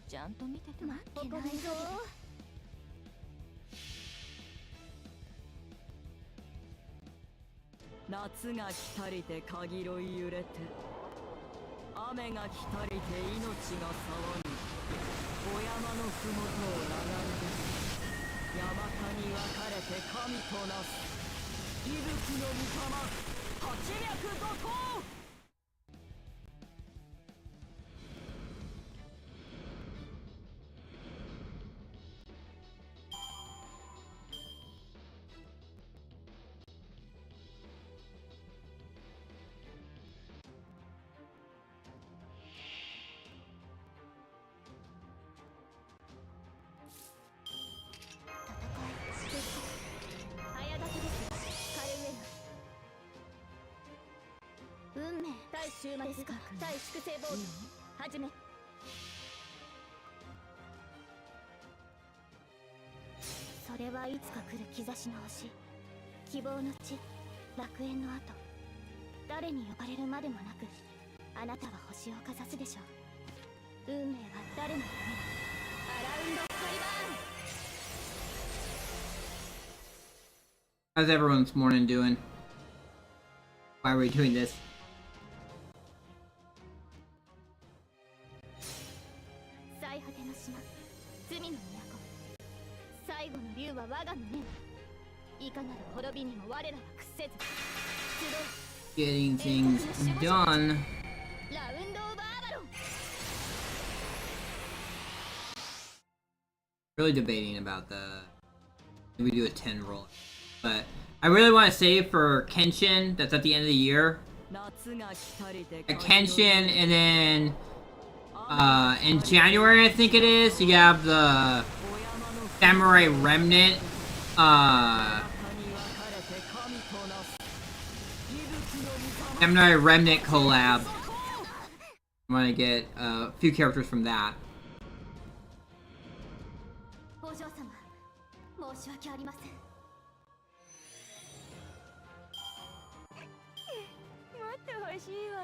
ちゃんと見てて。負けないぞ。夏が来たりて限ろい揺れて、雨が来たりて命が騒ぎ、お山のふもとを流れ出し、山田に分かれて神となす息吹の御霊、八脈怒涛。運命対終末ですか。対粛清ボード始め。それはいつか来る兆しの星、希望の地、楽園の後、誰に呼ばれるまでもなくあなたは星をかざすでしょう。運命は誰のために。アラウンドカリバーン。 How's everyone this morning doing? Why are we doing this? 最果ての島、罪の都、最後の竜は我が胸。いかなる滅びにも我らは屈せず。 Getting things done. ラウンドオブアーバロン。 Really debating about we do a 10 roll, but I really want to save for Kenshin. That's at the end of the year. A Kenshin, and then in January I think it is, you have the Samurai Remnant. Samurai Remnant collab. I'm gonna get a few characters from that. お嬢様、申し訳ありません。待ってほしいわ。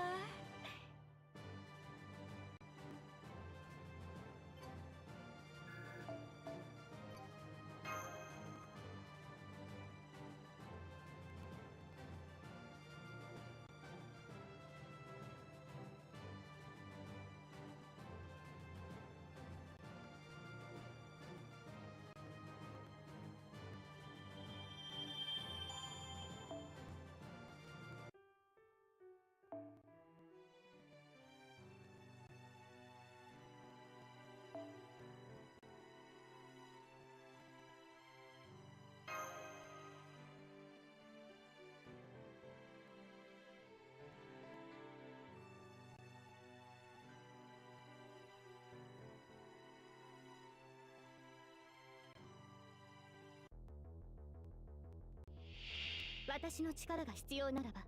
私の力が必要ならば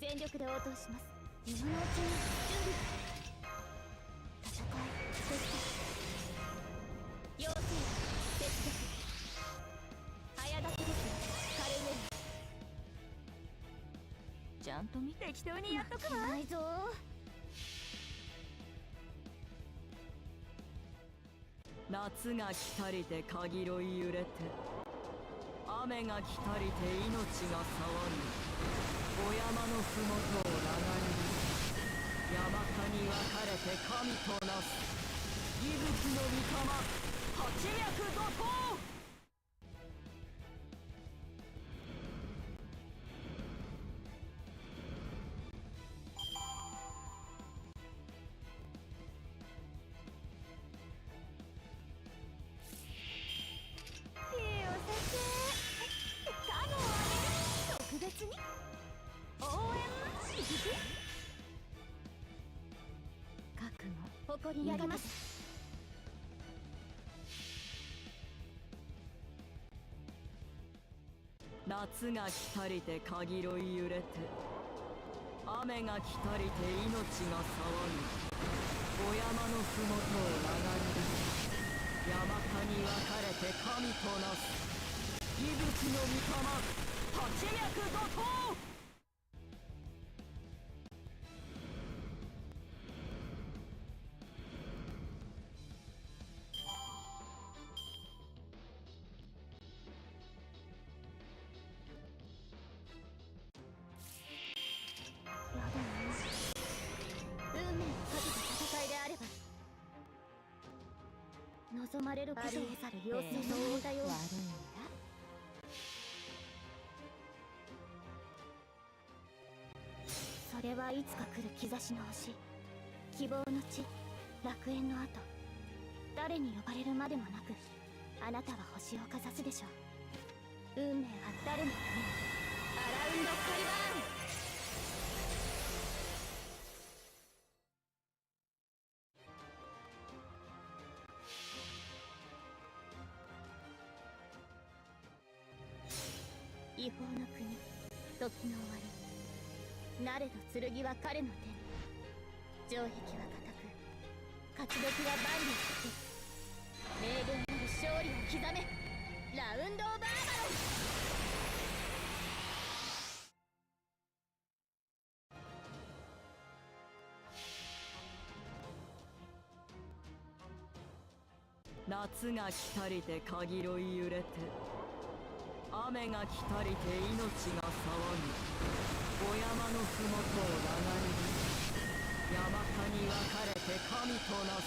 全力で応答します。今のうちに準備。戦いできた。要請接続。早炊きですよカルメン。ちゃんと見て適当にやっとくわ。ないぞ。夏が来たりてかぎろい揺れて、雨が来たりて命が騒ぐ。お山のふもとを流れる。山間に分かれて神となす。息吹の御霊、八脈怒涛。特別に応援して覚悟誇りやります。夏が来たりてかぎろい揺れて、雨が来たりて命が騒ぐ。お山のふもとを流れる。山間に分かれて神となす。息吹の御霊、八脈怒涛。運命をかけた戦いであれば望まれることを去る妖精の応対を。悪いんだ。それはいつか来る兆しの星、希望の地、楽園の後、誰に呼ばれるまでもなくあなたは星をかざすでしょう。運命は誰のために。アラウンドカリバーン。違法の国、時の終わり。なれど剣は彼の手に。城壁は固く、勝ち時は万里を駆け。明言なる勝利を刻め。ラウンド・オブ・アバロン。夏が来たりてかぎろい揺れて、雨が来たりて命が騒ぐ。お山のふもとを流れる。山間に分かれて神となす。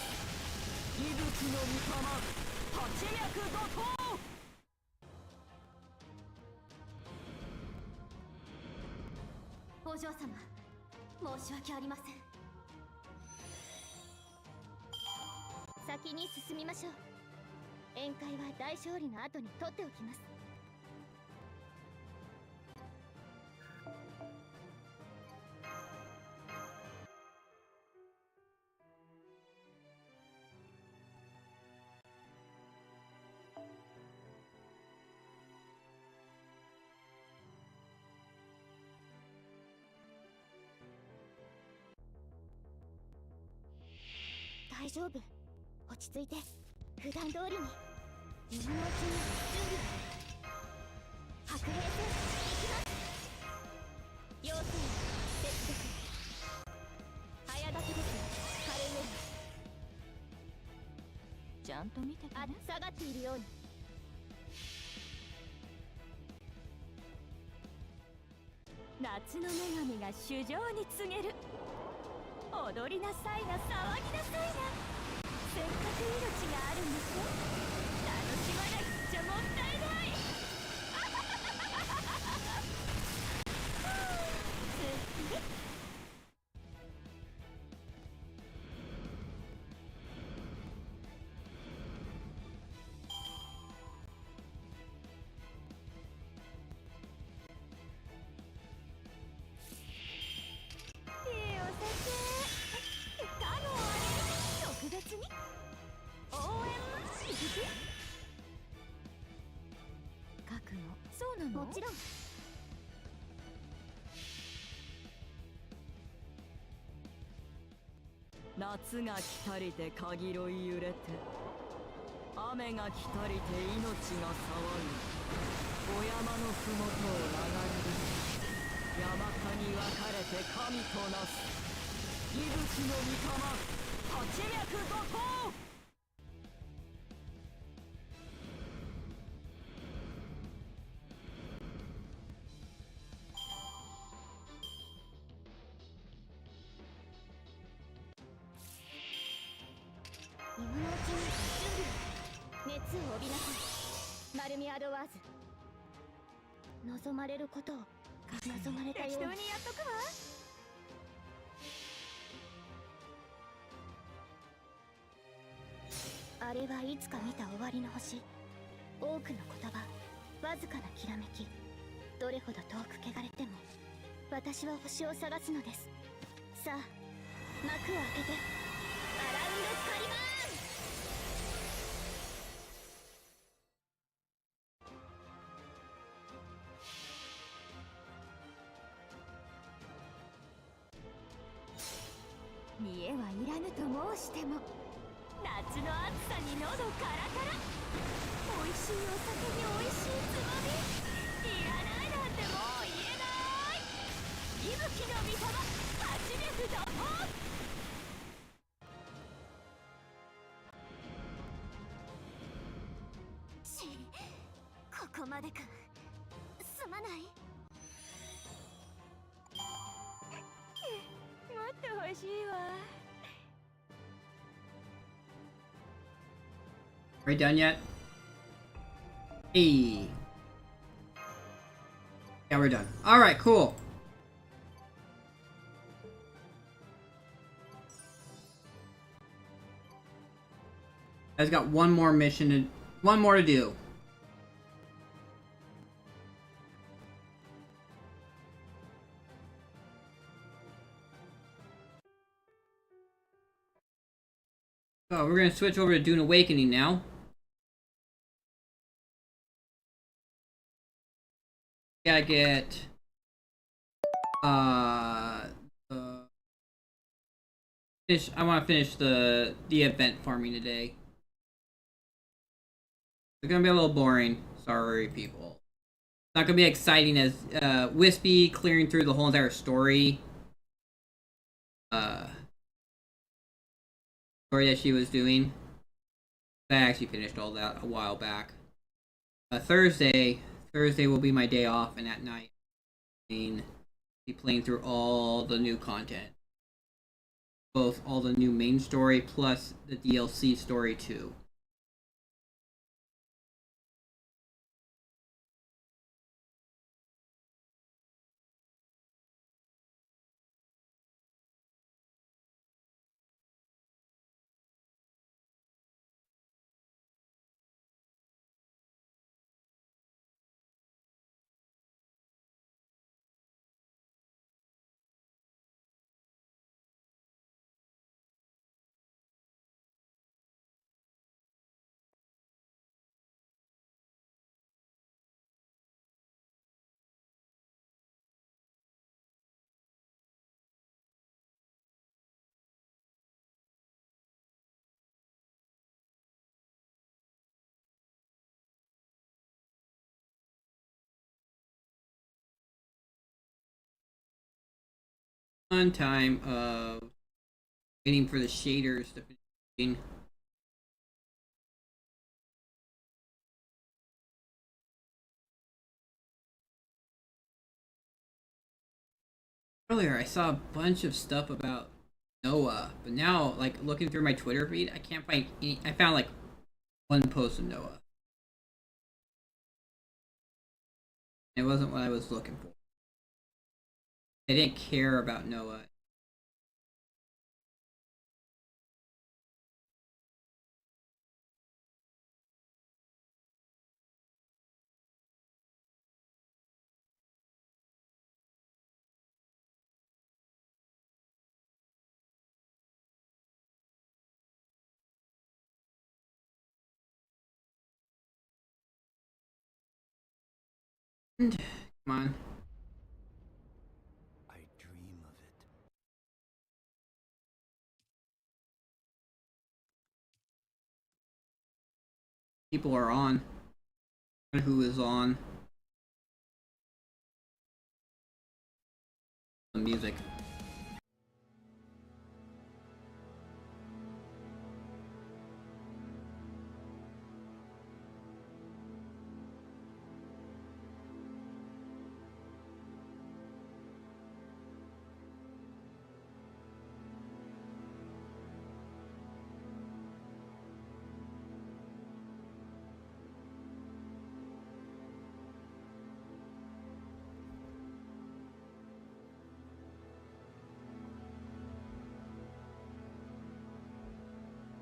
息吹の御霊、八脈怒涛。お嬢様、申し訳ありません。先に進みましょう。宴会は大勝利の後に取っておきます。大丈夫。落ち着いて普段通りに。今のうちに準備。白兵戦行きます。要請接続。早炊きですカルメン。ちゃんと見ててね。下がっているように。夏の女神が主情に告げる。踊りなさいな、騒ぎなさいな。せっかく命があるんでしょ。楽しまなくちゃもったいない。すっきり。いいお酒。かのあれ特別に応援してく。覚悟。そうなの？もちろん。夏が来たりてかぎろい揺れて雨が来たりて命が騒ぐお山のふもとを流れる山間に分かれて神となす息吹の御霊八脈怒涛今のうちに準備を熱を帯びなさいマルミアドワーズ望まれることを望まれたように適当にやっとくわあれはいつか見た終わりの星多くの言葉わずかなきらめきどれほど遠く汚れても私は星を探すのですさあ幕を開けてアラウンドスカイバーン見えはいらぬと申しても夏の暑さに喉カラカラ美味しいお酒に美味しいつまみいらないなんてもう言えない息吹の御霊八脈怒涛ここまでかすまないもっと欲しいわ Are you done yet? Hey. Yeah, we're done. Alright, cool. I've got one more mission one more to do. So we're gonna switch over to Dune Awakening now. Gotta get I want to finish the event farming today. It's gonna be a little boring. Sorry, people. It's not gonna be exciting as Wispy clearing through the whole entire story. Story that she was doing. I actually finished all that a while back. Thursday will be my day off, and at night, I'll be playing through all the new content, both all the new main story plus the DLC story too. One time of waiting for the shaders to finish. Earlier, I saw a bunch of stuff about Noah, but now, like looking through my Twitter feed, I can't find any. I found like one post of Noah. It wasn't what I was looking for. I didn't care about Noah. Come on. people are on. And who is on. The music.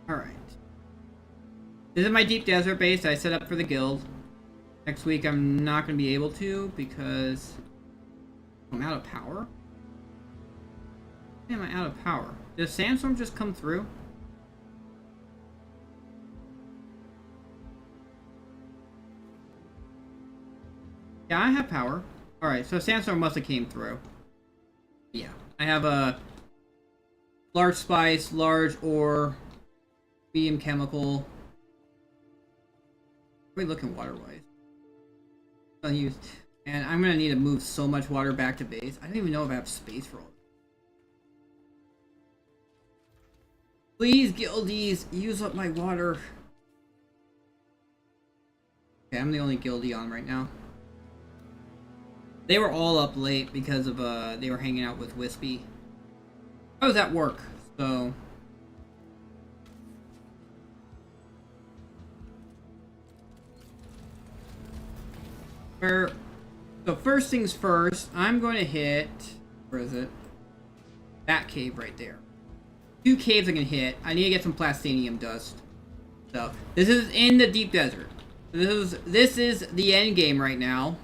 Alright. This is my deep desert base I set up for the guild. Next week I'm not going to be able to because I'm out of power. Why am I out of power? Does Sandstorm just come through? Yeah, I have power. Alright, so Sandstorm must have came through. Yeah. I have a large spice, large ore, medium chemical. What are we looking water-wise? Unused. And I'm gonna need to move so much water back to base. I don't even know if I have space for all this. Please, guildies, use up my water. Okay, I'm the only guildie on right now. They were all up late because of they were hanging out with Wispy. I was at work, so so first things first, I'm going to hit, where is it? That cave right there. 2 caves I can hit. I need to get some plastinium dust. So this is in the deep desert. This is the end game right now.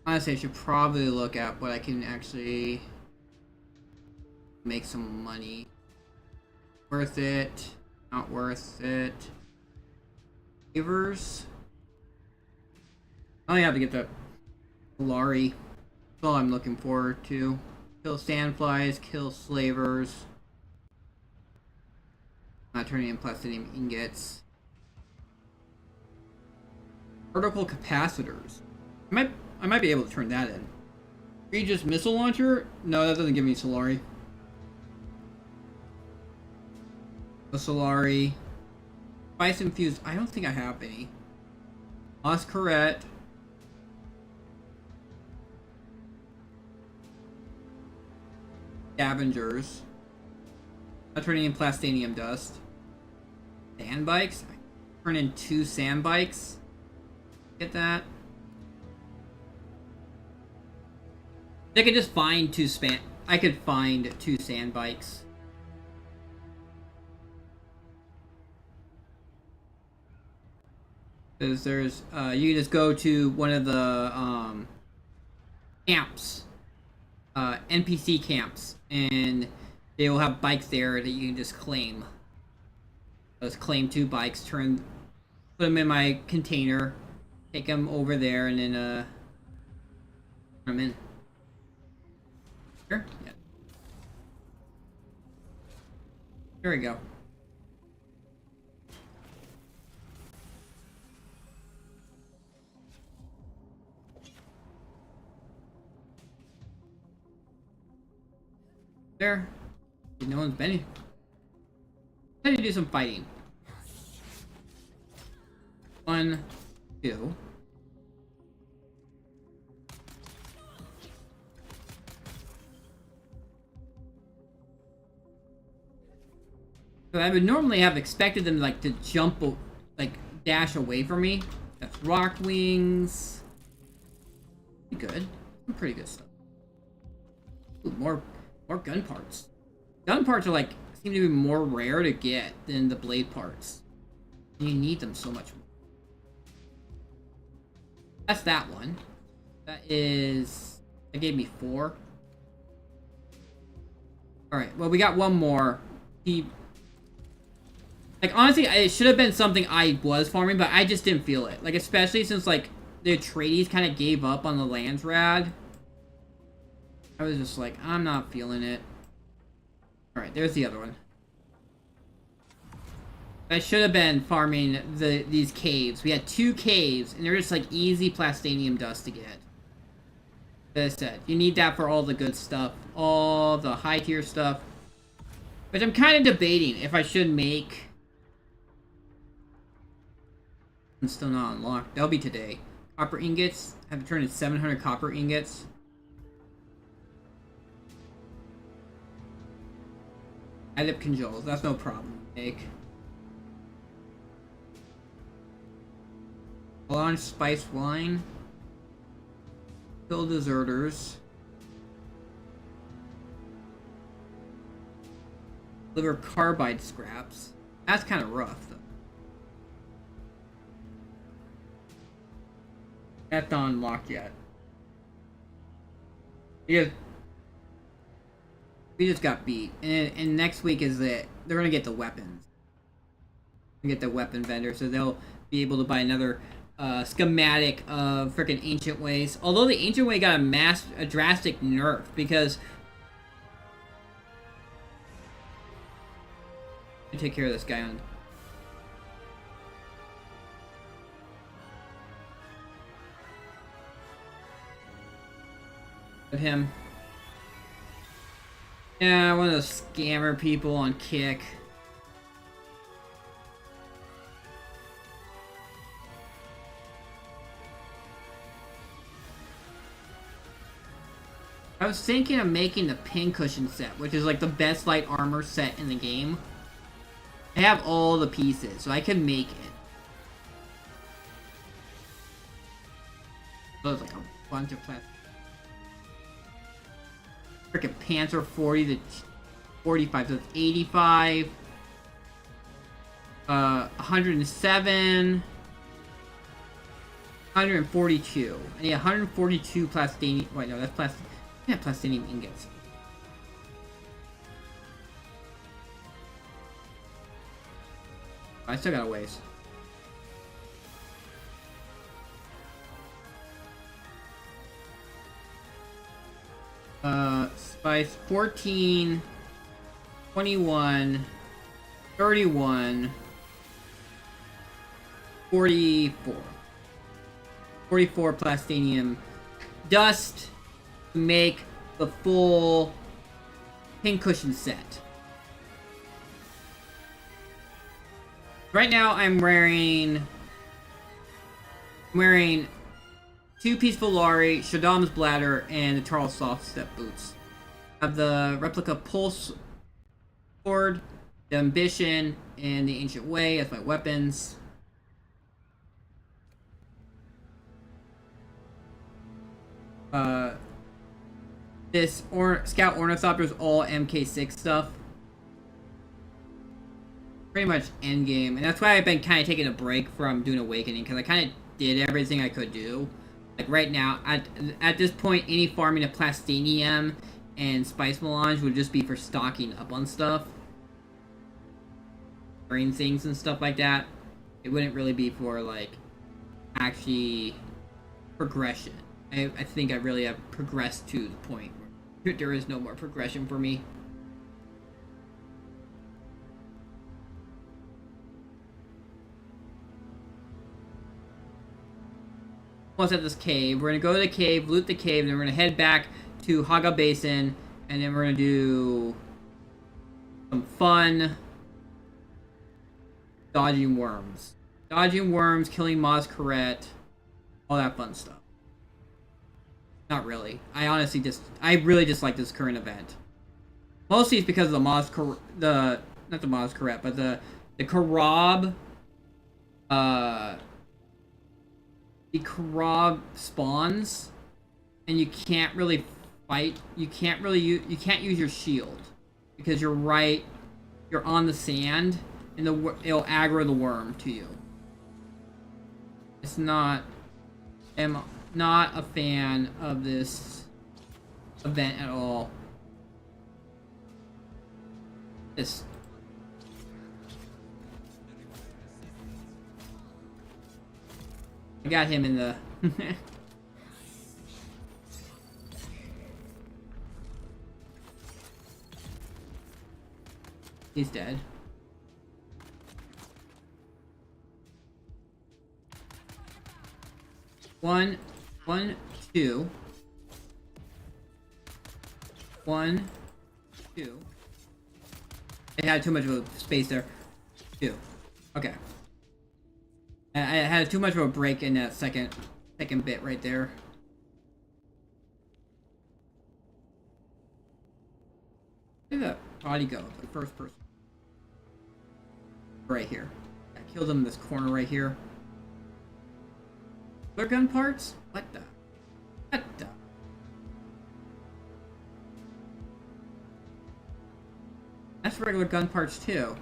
Honestly, I should probably look at what I can actually make some money. Worth it? Not worth it? Favors? I only have to get the Solari. That's all I'm looking forward to. Kill sandflies, kill slavers. Not turning in plastinium ingots. Particle capacitors. I might be able to turn that in. Regis missile launcher? No, that doesn't give me Solari. A Solari. Spice infused. I don't think I have any. Oscarette. Scavengers. Not turning in plastinium dust. Sand bikes? Turn in 2 sand bikes. Get that. I could just find 2 I could find 2 sand bikes. Because there's you can just go to one of the camps, NPC camps, and they will have bikes there that you can just claim. Just claim 2 bikes, put them in my container, take them over there, and then turn them in. Here? Yeah. Here we go. There. No one's been here. Time to do some fighting. 1, 2. So I would normally have expected them like to jump, like dash away from me. That's rock wings. Pretty good. Some pretty good stuff. Ooh, more gun parts. Gun parts are like seem to be more rare to get than the blade parts. You need them so much more. That's that one. That gave me 4. Alright, well we got one more. Like honestly, it should have been something I was farming, but I just didn't feel it. Like especially since like the Atreides kind of gave up on the Landsrad. I was just like, I'm not feeling it. Alright, there's the other one. I should have been farming these caves. We had 2 caves, and they're just like easy plastinium dust to get. As I said, you need that for all the good stuff, all the high tier stuff. Which I'm kind of debating if I should make. I'm still not unlocked. That'll be today. Copper ingots. I have to turn in 700 copper ingots. Adip conjols. That's no problem. Make. Launch spice wine. Kill deserters. Deliver carbide scraps. That's kind of rough, though. That's not unlocked yet. We just got beat. And next week is it. They're gonna get the weapons. Get the weapon vendor, so they'll be able to buy another schematic of freaking Ancient Ways. Although the Ancient Way got a drastic nerf because. Take care of this guy on. Of him. Yeah, one of those scammer people on Kick. I was thinking of making the pincushion set, which is like the best light armor set in the game. I have all the pieces, so I can make it. So it's like a bunch of plastic. Frickin' pants are 40 to 45, so it's 85. 107. 142. I need 142 plastinium. Wait, no, that's plastic. Yeah, plastinium ingots. I still got a ways. Spice 14, 21, 31, 44. 44 plastinium dust to make the full pincushion set. Right now I'm wearing 2 Peaceful Lari, Shaddam's Bladder, and the Charles Soft Step boots. I have the replica Pulse Sword, the Ambition, and the Ancient Way as my weapons. This Scout Ornithopter is all MK6 stuff. Pretty much endgame, and that's why I've been kind of taking a break from Dune Awakening, because I kind of did everything I could do. Like right now, at this point, any farming of Plastinium and Spice Melange would just be for stocking up on stuff. Green things and stuff like that. It wouldn't really be for, like, actually progression. I think I really have progressed to the point where there is no more progression for me. Almost at this cave. We're gonna go to the cave, loot the cave, and then we're gonna head back to Haga Basin, and then we're gonna do some fun dodging worms. Dodging worms, killing Mozcaret, all that fun stuff. Not really. I really dislike this current event. Mostly it's because of not the Mozcaret, but the Karab, the Karab spawns, and you can't really fight. You can't use your shield because you're on the sand, and it'll aggro the worm to you. I'm not a fan of this event at all. I got him in the... He's dead. 1, 1, 2. 1, 2. It had too much of a space there. 2. Okay. I had too much of a break in that second bit right there. Where did that body go? The first person. Right here. I killed him in this corner right here. Other gun parts? What the? What the? That's regular gun parts too.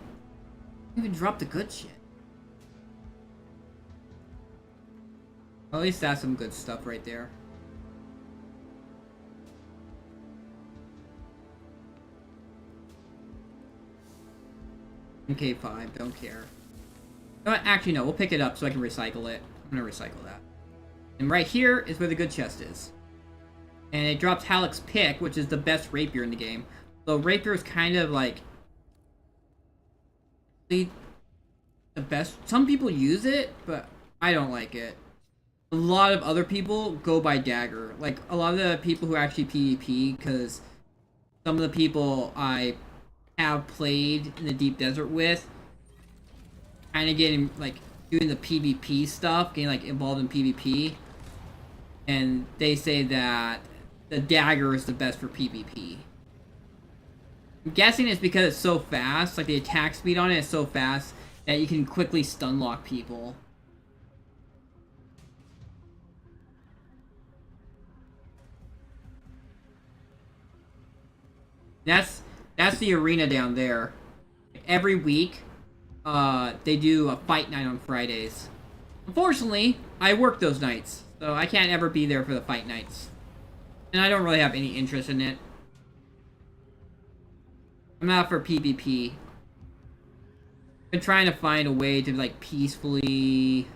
Even drop the good shit. Well, at least that's some good stuff right there. MK5, don't care. No, actually, no, we'll pick it up so I can recycle it. I'm gonna recycle that. And right here is where the good chest is. And it drops Halleck's Pick, which is the best rapier in the game. So rapier is kind of like the best. Some people use it, but I don't like it. A lot of other people go by dagger. Like, a lot of the people who actually PvP, because some of the people I have played in the deep desert with kind of getting, like, doing the PvP stuff, getting, like, involved in PvP, and they say that the dagger is the best for PvP. I'm guessing it's because it's so fast, like, the attack speed on it is so fast that you can quickly stun lock people. That's the arena down there. Every week, they do a fight night on Fridays. Unfortunately, I work those nights, so I can't ever be there for the fight nights. And I don't really have any interest in it. I'm not for PvP. I've been trying to find a way to, like, peacefully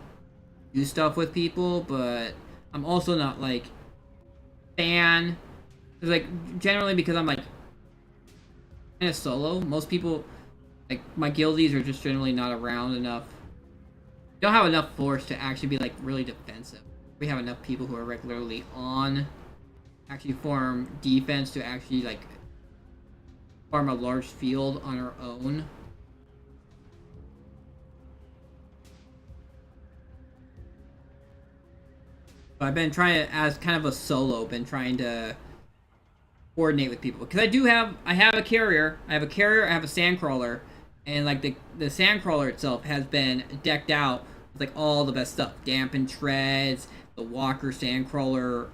do stuff with people, but I'm also not, like, fan. Cause, like, generally because I'm, like, kind of solo. Most people, like, my guildies are just generally not around enough. We don't have enough force to actually be, like, really defensive. We have enough people who are regularly on, actually form defense to actually, like, farm a large field on our own. But I've been trying to, as kind of a solo, been trying to coordinate with people, because I have a carrier, I have a sandcrawler, and, like, the sandcrawler itself has been decked out with, like, all the best stuff. Dampened treads, the Walker sandcrawler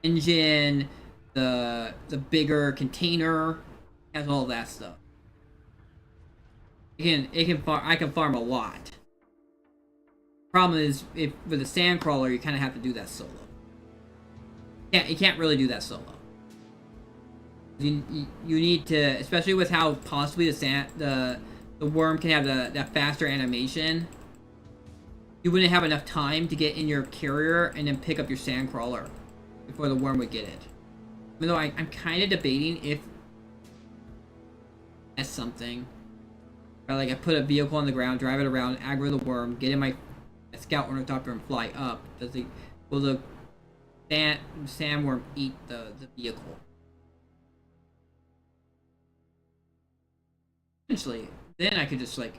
engine, the bigger container, has all that stuff. I can farm a lot. Problem is, if with a sandcrawler, you kind of have to do that solo. Yeah, you can't really do that solo. You need to, especially with how possibly the worm can have that faster animation. You wouldn't have enough time to get in your carrier and then pick up your sandcrawler before the worm would get it. Even though I'm kind of debating if that's something. Or, like, I put a vehicle on the ground, drive it around, aggro the worm, get in my scout ornithopter and fly up. Will the sandworm eat the vehicle? Essentially, then I could just, like,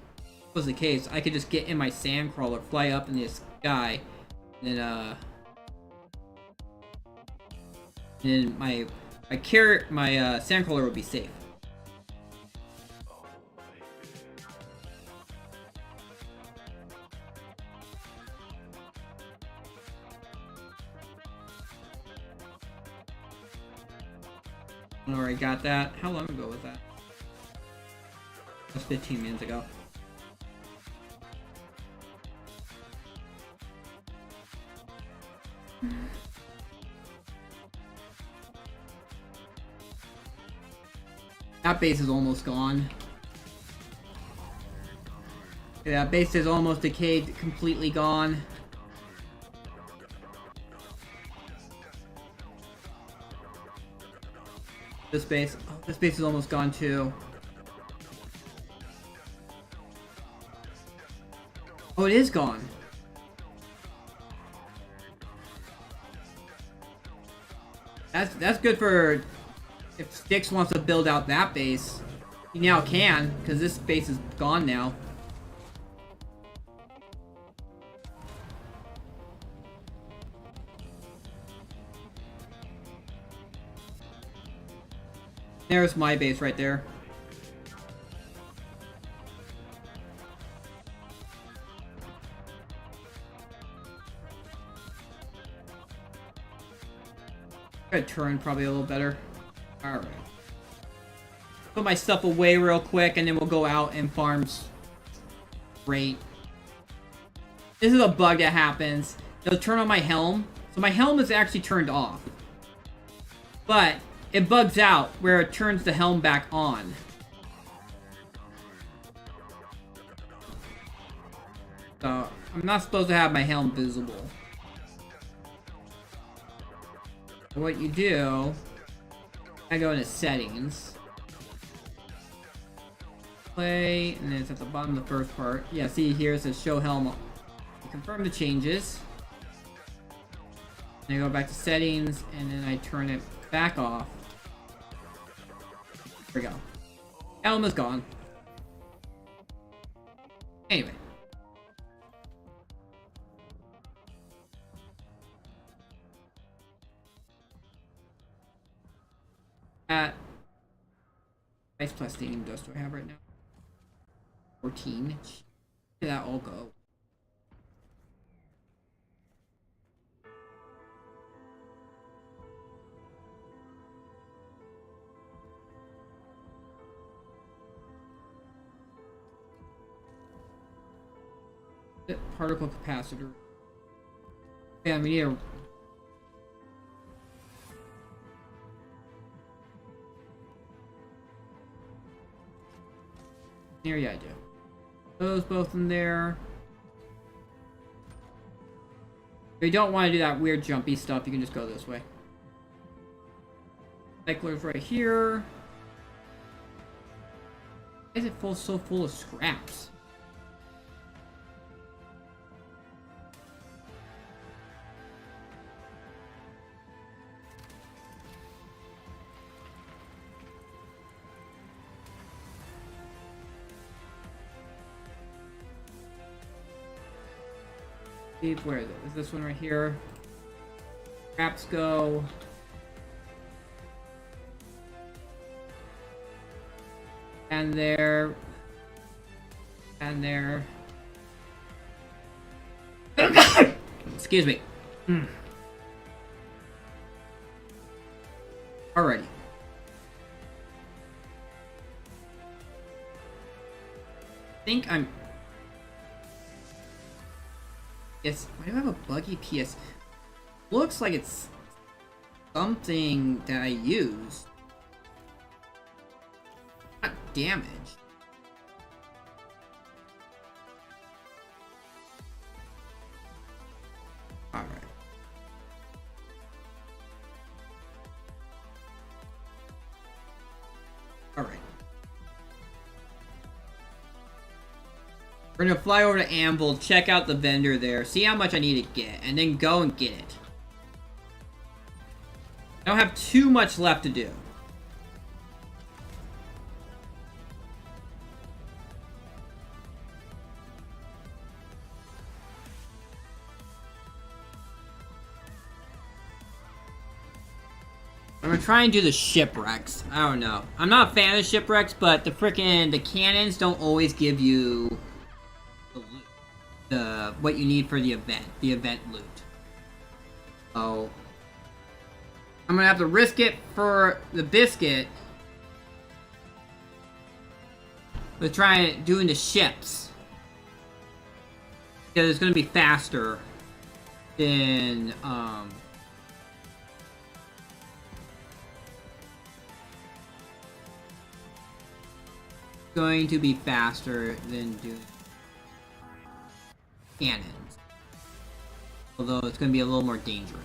if was the case, I could just get in my sandcrawler, fly up in the sky, and then my sandcrawler would be safe. I already got that. How long ago was that? That was 15 minutes ago. That base is almost gone. Yeah, that base is almost decayed, completely gone. This base is almost gone too. Oh, it is gone. that's good for if Styx wants to build out that base. He now can, because this base is gone now. There's my base right there. Gonna turn probably a little better. Alright. Put my stuff away real quick and then we'll go out and farm. Great. This is a bug that happens. It'll turn on my helm. So my helm is actually turned off. But it bugs out where it turns the helm back on. So I'm not supposed to have my helm visible. What you do, I go into settings, play, and then it's at the bottom of the first part. Yeah, see here it says show helm. I confirm the changes. Then I go back to settings, and then I turn it back off. There we go. Helm is gone. Anyway. At ice plus stadium dust do I have right now? 14. Where did that all go? Particle capacitor. Yeah, we need a here, yeah, I do. Those both in there. If you don't want to do that weird jumpy stuff, you can just go this way. Cycler's right here. Why is it so full of scraps? Where is it? Is this one right here? Scraps go. And there. And there. Excuse me. Alrighty. I think I'm... Yes, why do I have a buggy PS? Looks like it's something that I use. Not damage. Alright. Alright. We're gonna fly over to Anvil, check out the vendor there, see how much I need to get, and then go and get it. I don't have too much left to do. I'm gonna try and do the shipwrecks. I don't know. I'm not a fan of shipwrecks, but the cannons don't always give you what you need for the event loot. So I'm gonna have to risk it for the biscuit with trying doing the ships, because it's gonna be faster than going to be faster than doing cannons. Although it's going to be a little more dangerous.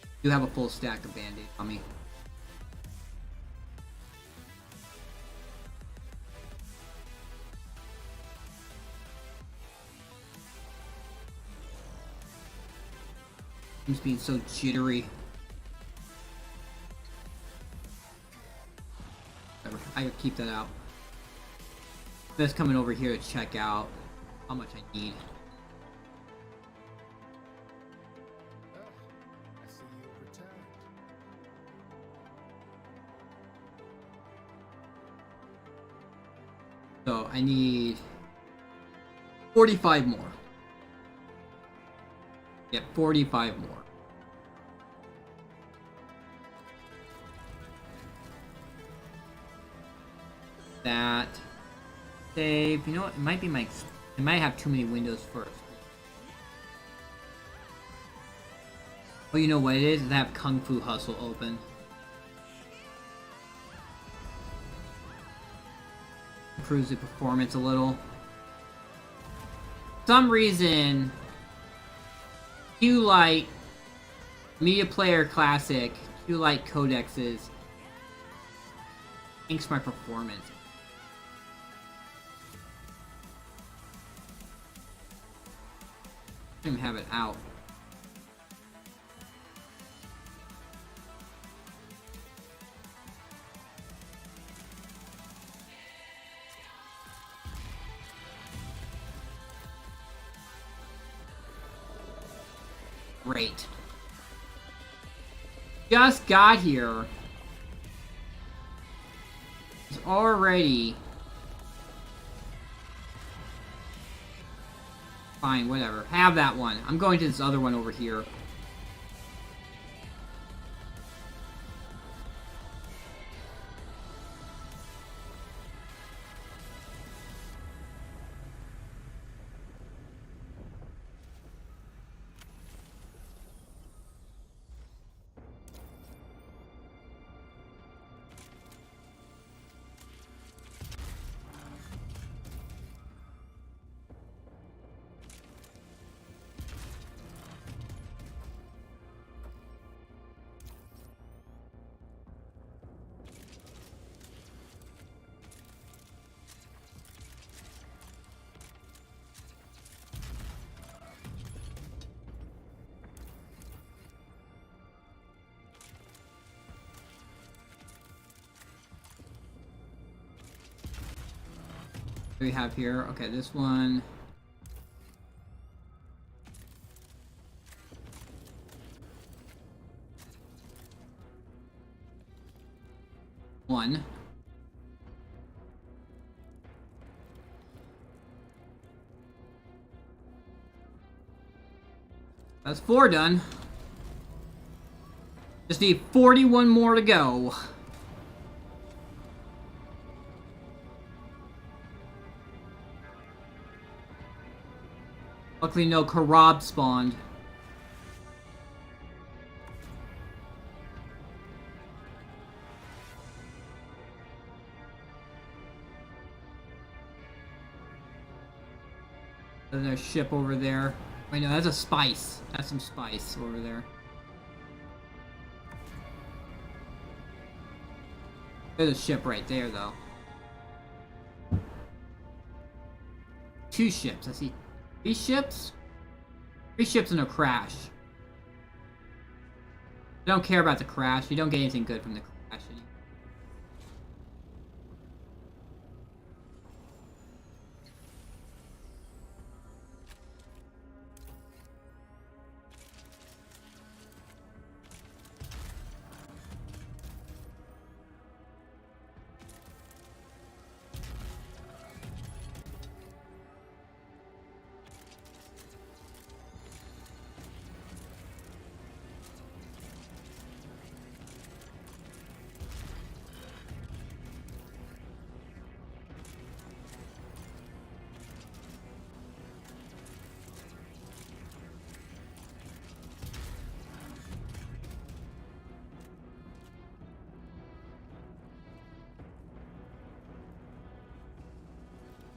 I do have a full stack of band-aids on me. Game's being so jittery. Whatever. I gotta keep that out. Just coming over here to check out how much I need. I see you returned. So I need 45 more. Yep, 45 more. That save. You know what? It might be my. I might have too many windows first. Oh, you know what it is? I have Kung Fu Hustle open. Improves the performance a little. For some reason, Q-Lite Media Player Classic, Q-Lite codexes tanks my performance. I don't even have it out. Great. Just got here. It's already... Fine, whatever. Have that one. I'm going to this other one over here. What do we have here? Okay, this one. One. That's 4 done. Just need 41 more to go. Luckily no Karab spawned. There's a ship over there. Wait, no, that's a spice. That's some spice over there. There's a ship right there, though. 2 ships. I see 3 ships? 3 ships and a crash. I don't care about the crash. You don't get anything good from the crash anymore.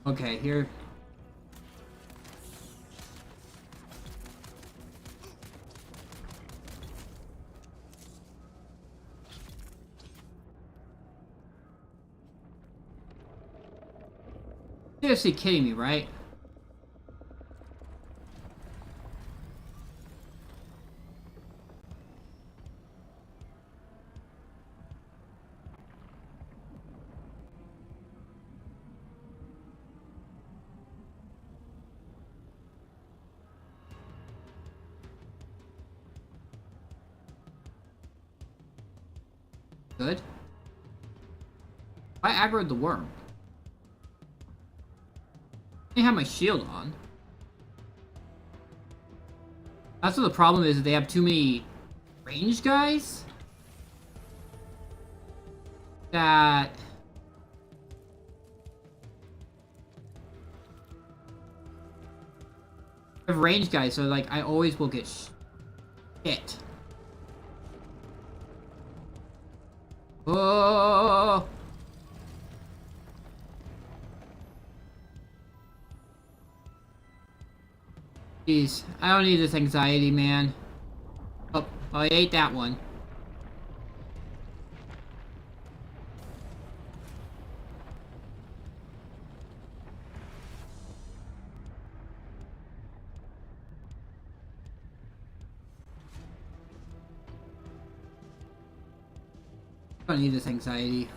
Okay, here. Seriously kidding me, right? Good. I aggroed the worm. I have my shield on. That's what the problem is, they have too many ranged guys that I have ranged guys, so like I always will get hit. Oh! Jeez, I don't need this anxiety, man. Oh, I ate that one. I don't need this anxiety.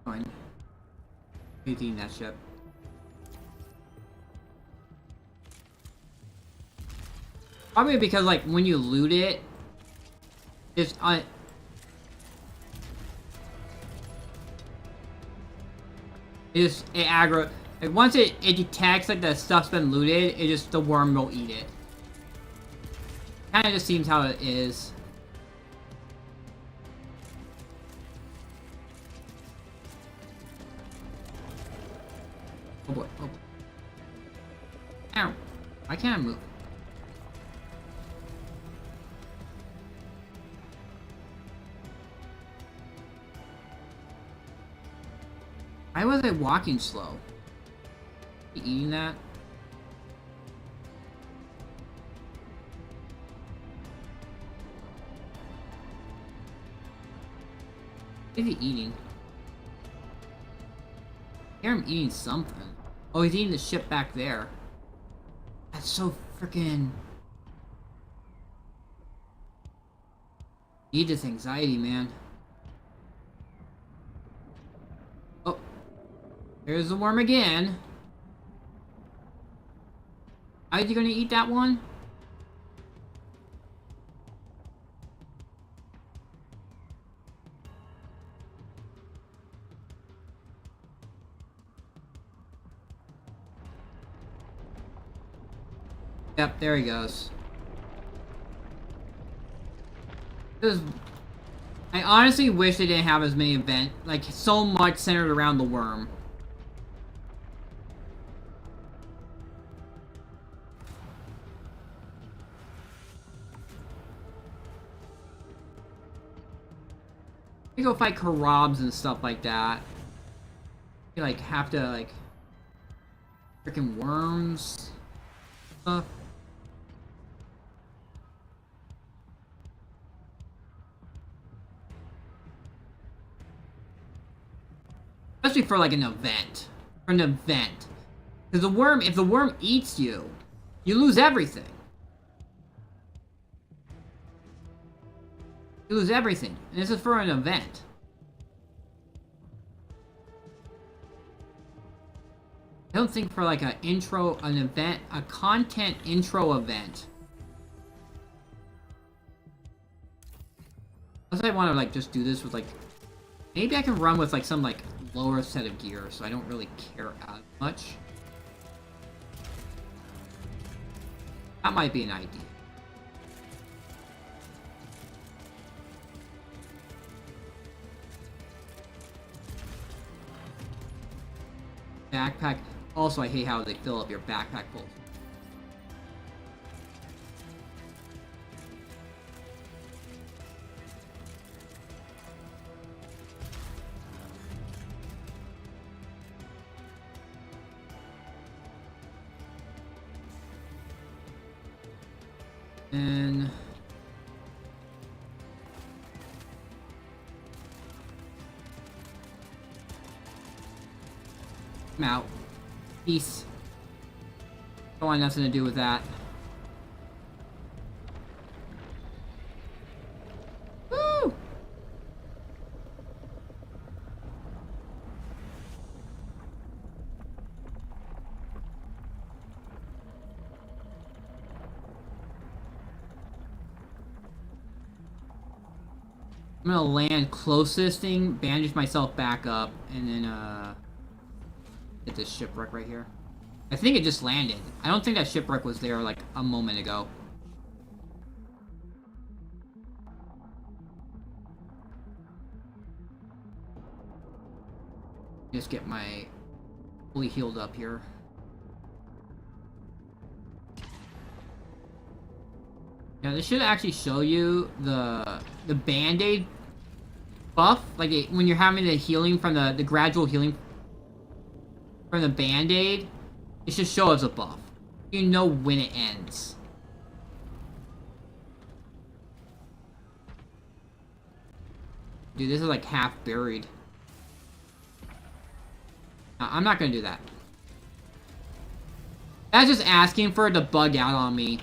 Fine. Eating that ship. Probably because, like, when you loot it, it's it aggro. Like, once it detects like the stuff's been looted, the worm will eat it. Kind of just seems how it is. Oh boy. Oh. Ow. Why can't I move? Why was I walking slow? You eating that? What is he eating? I hear him eating something. Oh, he's eating the ship back there. That's so freaking... Need this anxiety, man. Oh. There's the worm again. Are you gonna eat that one? Yep, there he goes. I honestly wish they didn't have as many events, like so much centered around the worm. You go fight Karabs and stuff like that. You like have to like freaking worms stuff. Especially for like an event. For an event. Because the worm, if the worm eats you, you lose everything. You lose everything. And this is for an event. I don't think for like an event, a content intro event. Unless I want to like just do this with like, maybe I can run with like some like lower set of gear, so I don't really care as much. That might be an idea. Backpack. Also, I hate how they fill up your backpack full. And I'm out. Peace. Don't want nothing to do with that. Woo! I'm gonna land closest thing, bandage myself back up, and then get this shipwreck right here. I think it just landed. I don't think that shipwreck was there like a moment ago. Just get my fully healed up here. Now this should actually show you the band-aid buff, like when you're having the healing from the gradual healing from the band-aid, it should show as a buff. You know when it ends. Dude, this is like half buried. I'm not gonna do that. That's just asking for it to bug out on me.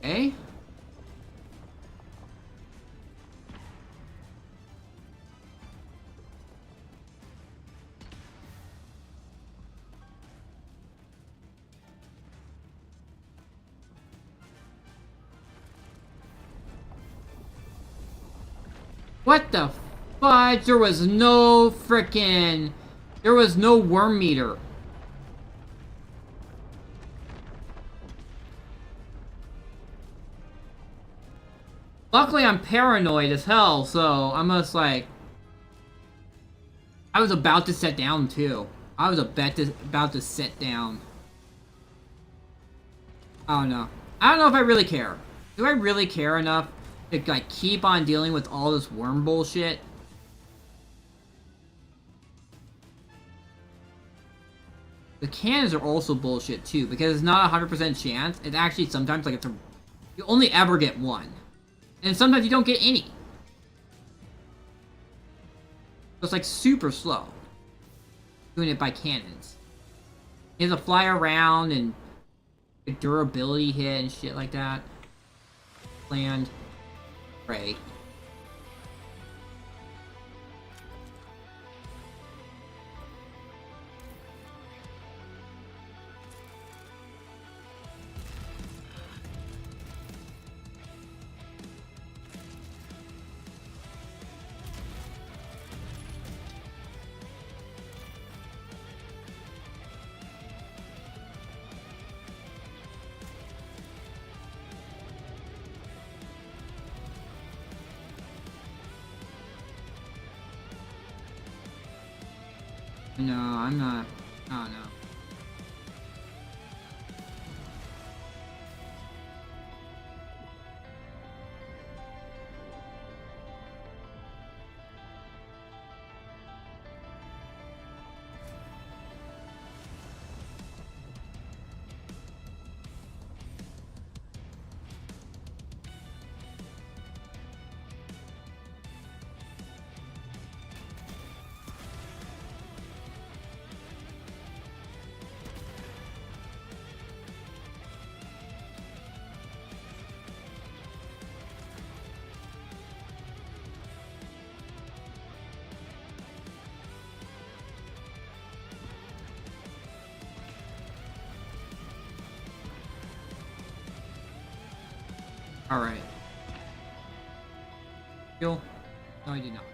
Okay. What the fudge? There was no frickin'... There was no worm meter. Luckily, I'm paranoid as hell, so I'm just like... I was about to sit down, too. I was about to sit down. I don't know. I don't know if I really care. Do I really care enough to, like, keep on dealing with all this worm bullshit? The cannons are also bullshit, too, because it's not a 100% chance. It's actually sometimes, like, you only ever get one. And sometimes you don't get any. So it's like super slow. Doing it by cannons. You have to fly around and a durability hit and shit like that. Land. Pray. No, I'm not. Oh, no. Alright. Fuel? No, I did not.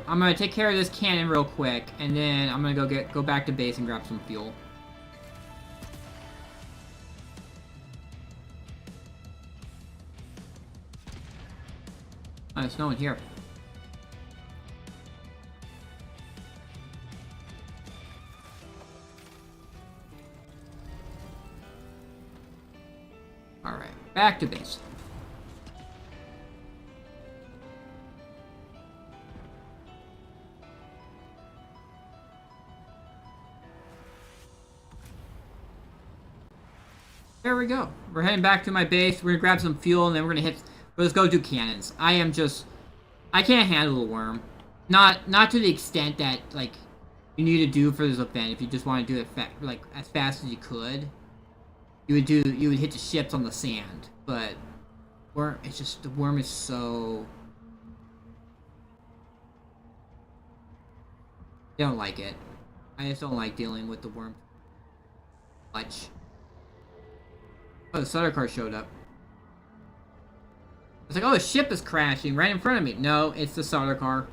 I'm gonna take care of this cannon real quick, and then I'm gonna go back to base and grab some fuel. Oh, there's no one here. Alright, back to base. There we go. We're heading back to my base. We're gonna grab some fuel, and then we're gonna hit... Let's go do cannons. I can't handle the worm. Not to the extent that, like, you need to do for this event if you just want to do it, like, as fast as you could. you would hit the ships on the sand, but worm, it's just the worm is so. I don't like it. I just don't like dealing with the worm much. Oh, the starter car showed up. It's like, oh, a ship is crashing right in front of me. No, it's the starter car.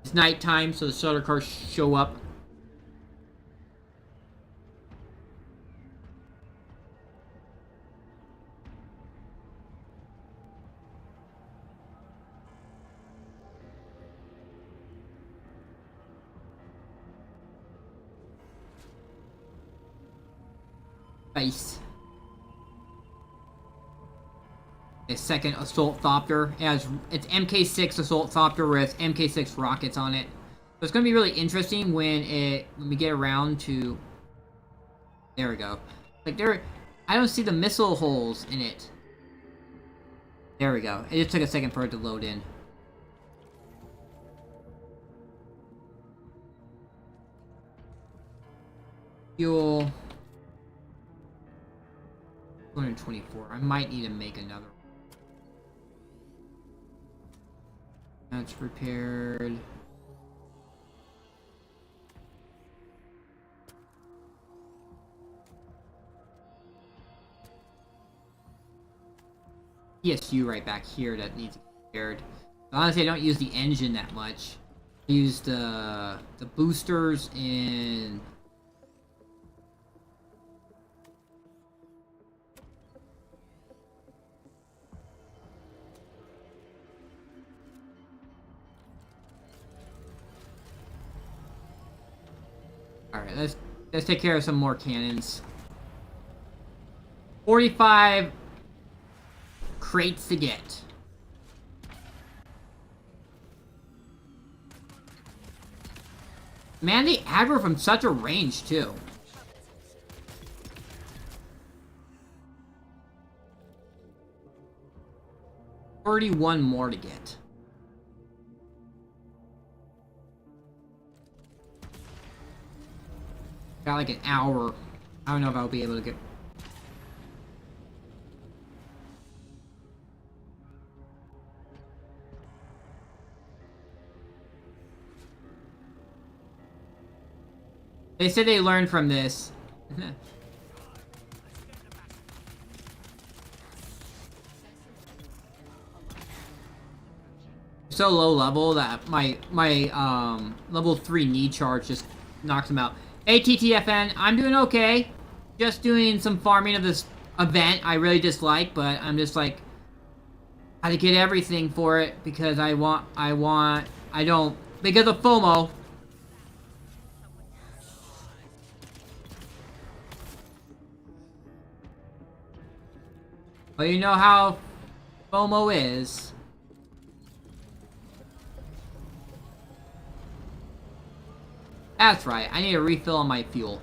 It's nighttime, so the starter cars show up. Nice. A second assault thopter. It's MK6 assault thopter with MK6 rockets on it. So it's gonna be really interesting when we get around to. There we go. Like I don't see the missile holes in it. There we go. It just took a second for it to load in. Fuel. 224. I might need to make another. That's repaired. ESU right back here that needs to be repaired. Honestly, I don't use the engine that much. I use the boosters and. Alright, let's take care of some more cannons. 45 crates to get. Man, they aggro from such a range, too. $31 more to get. Got like an hour. I don't know if I'll be able to get. They said they learned from this. So low level that my level 3 need charge just knocks him out. Hey TTFN, I'm doing okay. Just doing some farming of this event I really dislike, but I'm just like, how to get everything for it because I don't, because of FOMO. Well, you know how FOMO is. That's right, I need a refill on my fuel.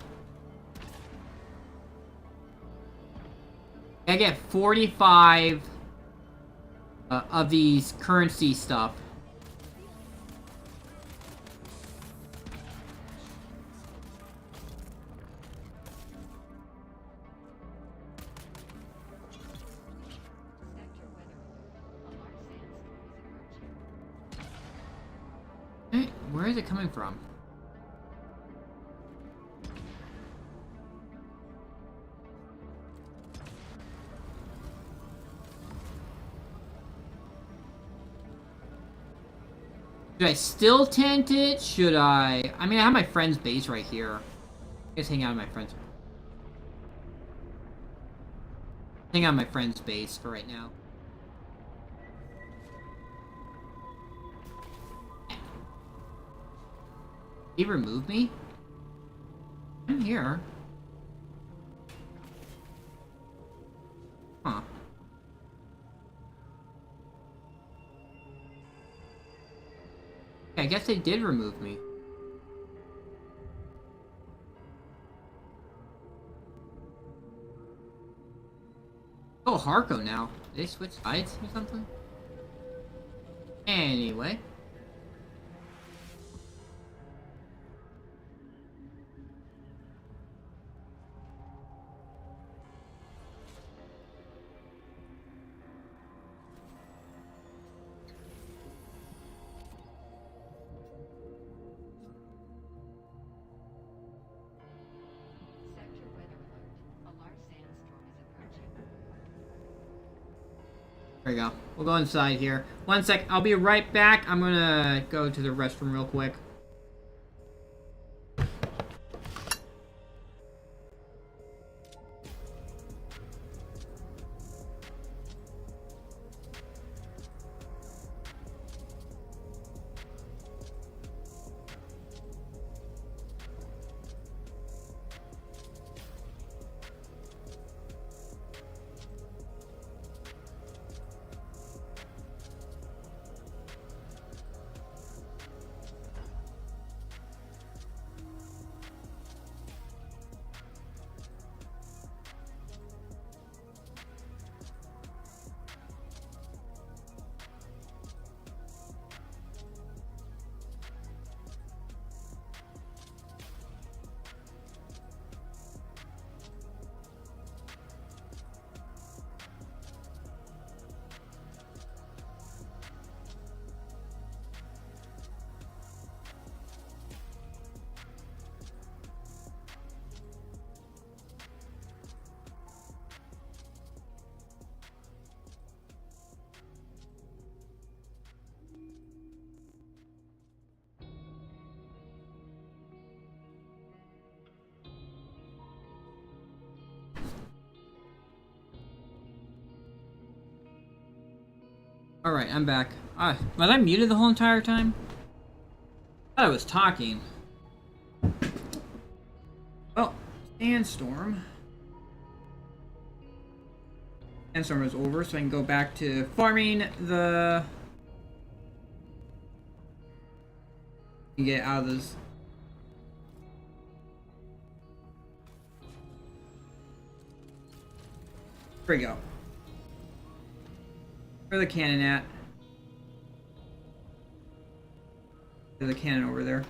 I get 45 of these currency stuff. Hey, where is it coming from? Should I still tent it? Should I? I mean, I have my friend's base right here. I guess hang out at my friend's. Hang out at my friend's base for right now. He removed me? I'm here. Huh. I guess they did remove me. Oh, Harco now. Did they switch sides or something? Anyway. There we go. We'll go inside here. One sec. I'll be right back. I'm gonna go to the restroom real quick. Alright, I'm back. Was I muted the whole entire time? I thought I was talking. Well, Sandstorm. Sandstorm is over, so I can go back to farming the... and get out of this. Here we go. Where's the cannon at? There's a cannon over there.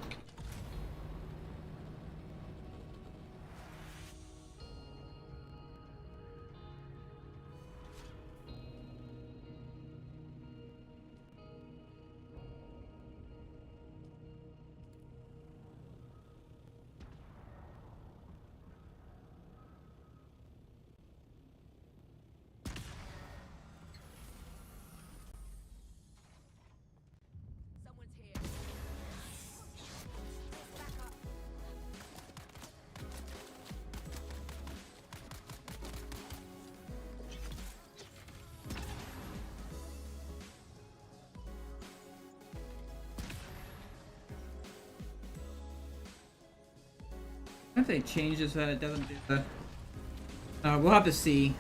If they change this, it doesn't do the... we'll have to see.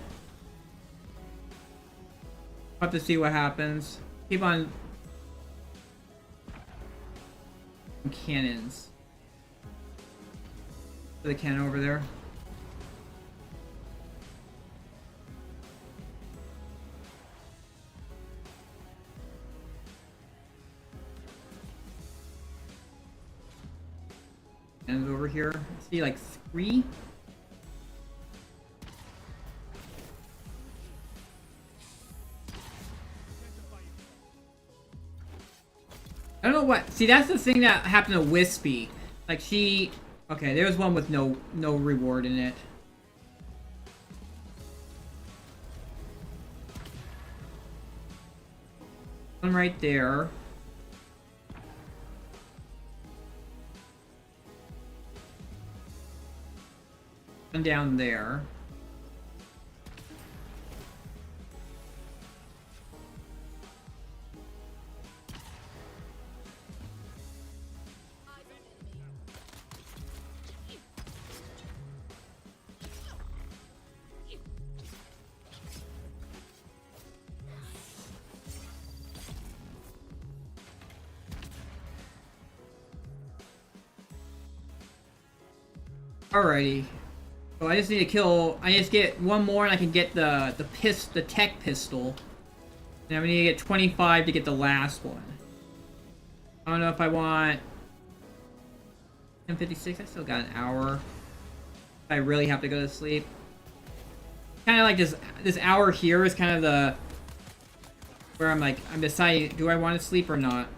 We'll have to see what happens. Keep on... cannons. The cannon over there. And over here, see like 3. I don't know what. See, that's the thing that happened to Wispy. Like she. Okay, there's one with no reward in it. One right there. One down there. Alrighty. So I just need to kill. I just get one more, and I can get the tech pistol. And I need to get 25 to get the last one. I don't know if I want 10:56. I still got an hour. I really have to go to sleep. Kind of like this hour here is kind of the where I'm deciding, do I want to sleep or not?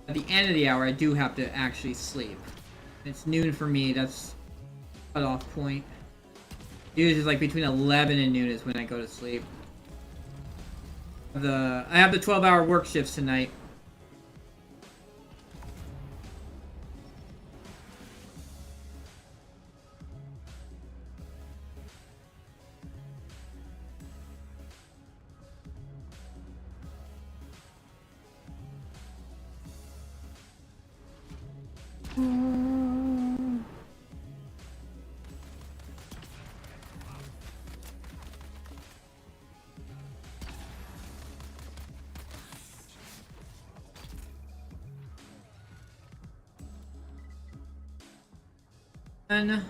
At the end of the hour, I do have to actually sleep. It's noon for me. That's cut off point. Usually like between 11 and noon is when I go to sleep. I have the 12-hour work shifts tonight. And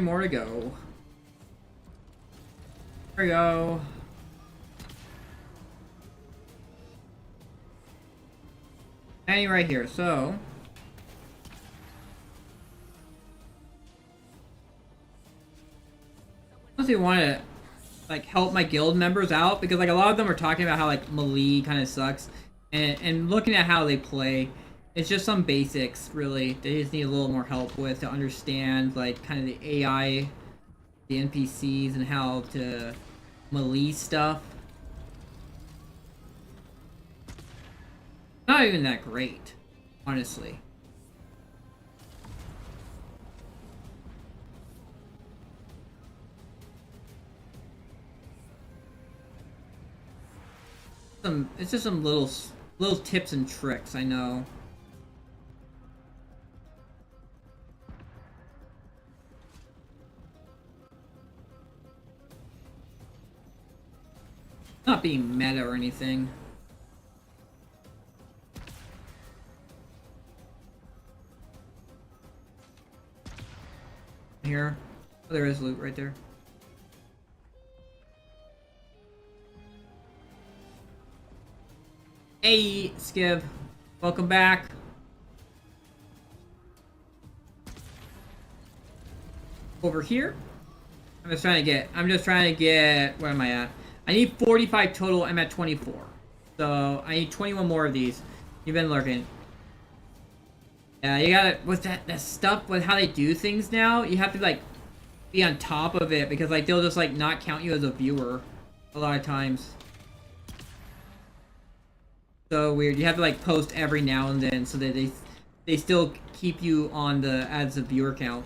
more to go. There we go. Hanging right here, so honestly want to like help my guild members out because like a lot of them are talking about how like melee kind of sucks, and looking at how they play, it's just some basics really. They just need a little more help with to understand like kind of the AI, the NPCs, and how to melee stuff. Not even that great, honestly. It's just some little tips and tricks, I know. Not being meta or anything. Here. Oh, there is loot right there. Hey, Skiv. Welcome back. Over here. I'm just trying to get, where am I at? I need 45 total, I'm at 24. So, I need 21 more of these. You've been lurking. Yeah, you gotta, with that stuff, with how they do things now, you have to, like, be on top of it, because, like, they'll just, like, not count you as a viewer a lot of times. So weird. You have to, like, post every now and then so that they still keep you on the, as a viewer count.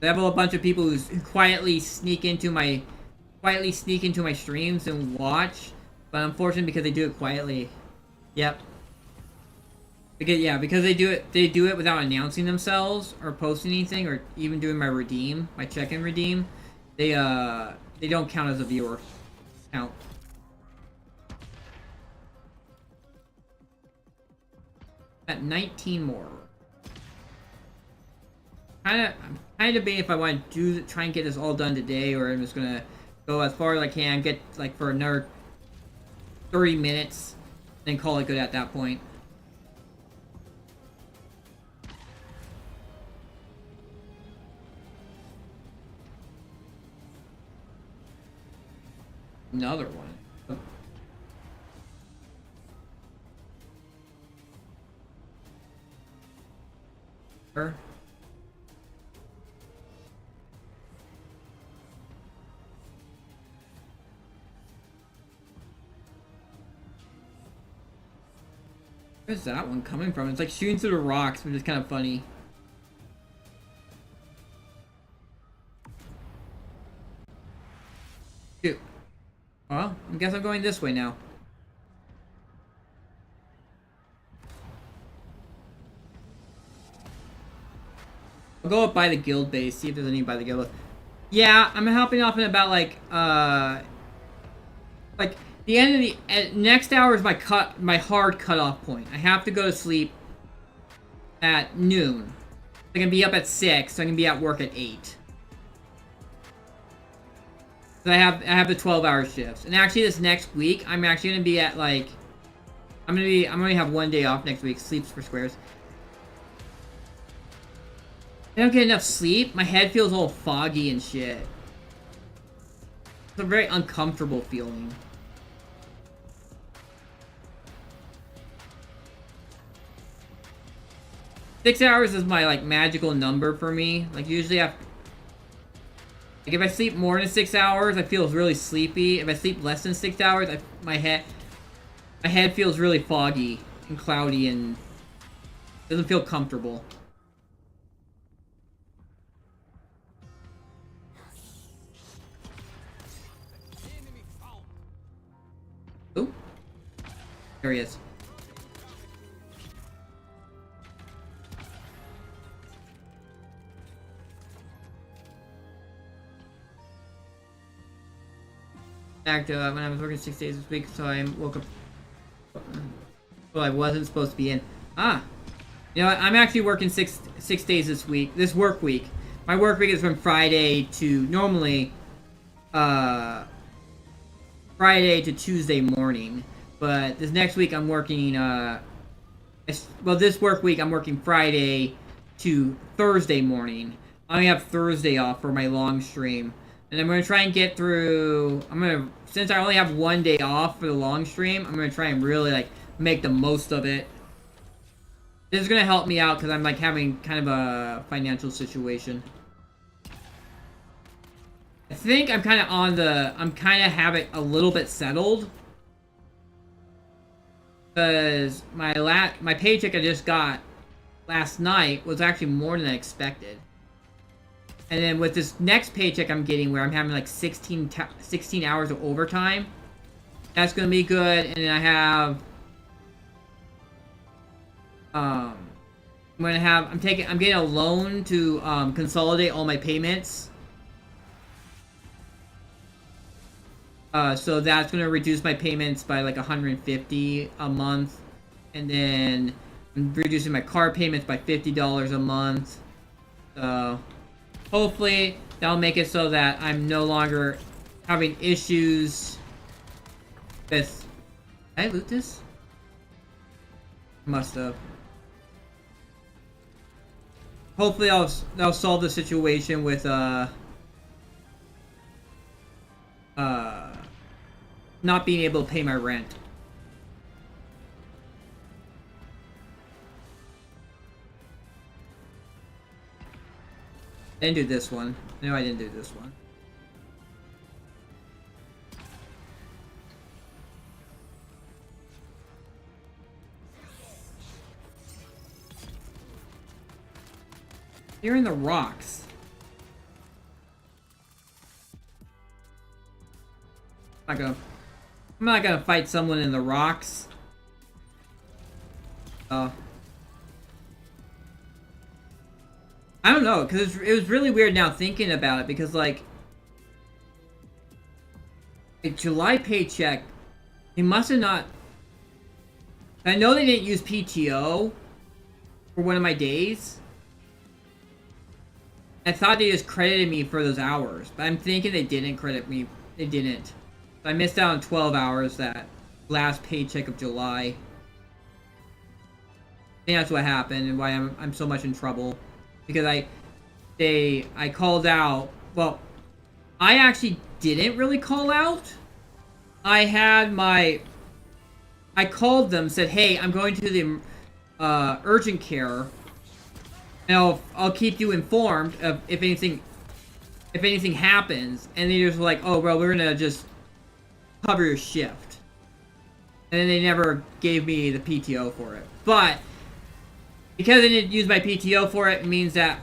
I have a bunch of people who quietly sneak into my streams and watch, but unfortunately because they do it quietly. Yep. Because they do it without announcing themselves or posting anything or even doing my check-in redeem. They don't count as a viewer count. At 19 more. I'm kind of debating if I want to try and get this all done today, or I'm just gonna go as far as I can, get like for another 30 minutes and call it good at that point. Another one. Her. Where's that one coming from? It's like shooting through the rocks, which is kind of funny. Shoot. Well, I guess I'm going this way now. I'll go up by the guild base, see if there's any by the guild. Yeah, I'm helping off in about like the end of the next hour is my hard cutoff point. I have to go to sleep at noon. I can be up at 6, so I can be at work at 8. So I have the 12-hour shifts. And actually this next week, I'm actually gonna be at like I'm gonna have 1 day off next week, sleeps for squares. I don't get enough sleep, my head feels all foggy and shit. It's a very uncomfortable feeling. Six hours is my like magical number for me. Like usually like if I sleep more than 6 hours, I feel really sleepy. If I sleep less than 6 hours, my head feels really foggy and cloudy and doesn't feel comfortable. Ooh. There he is. When I was working 6 days this week, so I woke up. Well, I wasn't supposed to be in. You know what? I'm actually working six days this week. This work week. My work week is from Friday to normally, Friday to Tuesday morning. But this next week I'm working. Well, this work week I'm working Friday to Thursday morning. I only have Thursday off for my long stream. And I'm going to try and get through, since I only have 1 day off for the long stream, I'm going to try and really, like, make the most of it. This is going to help me out because I'm, like, having kind of a financial situation. I think I'm kind of have it a little bit settled. Because my paycheck I just got last night was actually more than I expected. And then with this next paycheck I'm getting, where I'm having like 16 hours of overtime, that's gonna be good. And then I have, I'm getting a loan to consolidate all my payments. So that's gonna reduce my payments by like $150 a month, and then I'm reducing my car payments by $50 a month. So hopefully that'll make it so that I'm no longer having issues with... Did I loot this? Must have. Hopefully that'll solve the situation with not being able to pay my rent. I didn't do this one. No, I didn't do this one. You're in the rocks. I'm not gonna fight someone in the rocks. I don't know, because it was really weird now thinking about it, because, like, a July paycheck, they must have not... I know they didn't use PTO for one of my days. I thought they just credited me for those hours, but I'm thinking they didn't credit me. They didn't. So I missed out on 12 hours that last paycheck of July. I think that's what happened and why I'm so much in trouble. Because I called out. Well, I actually didn't really call out. I called them, said, "Hey, I'm going to the urgent care, and I'll keep you informed of if anything happens." And they just were like, "Oh, well, we're gonna just cover your shift." And then they never gave me the PTO for it. But because I didn't use my PTO for it, it means that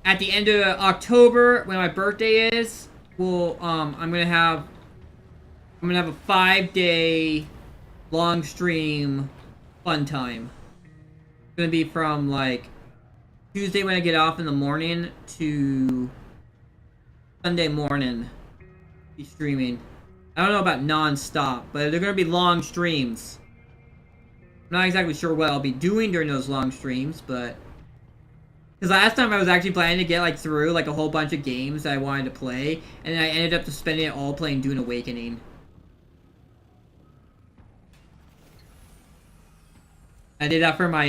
at the end of October, when my birthday is, I'm gonna have a 5-day long stream fun time. It's gonna be from like Tuesday when I get off in the morning to Sunday morning. Be streaming. I don't know about non-stop, but they're gonna be long streams. I'm not exactly sure what I'll be doing during those long streams, but because last time I was actually planning to get like through like a whole bunch of games that I wanted to play, and then I ended up just spending it all playing Dune Awakening. I did that for my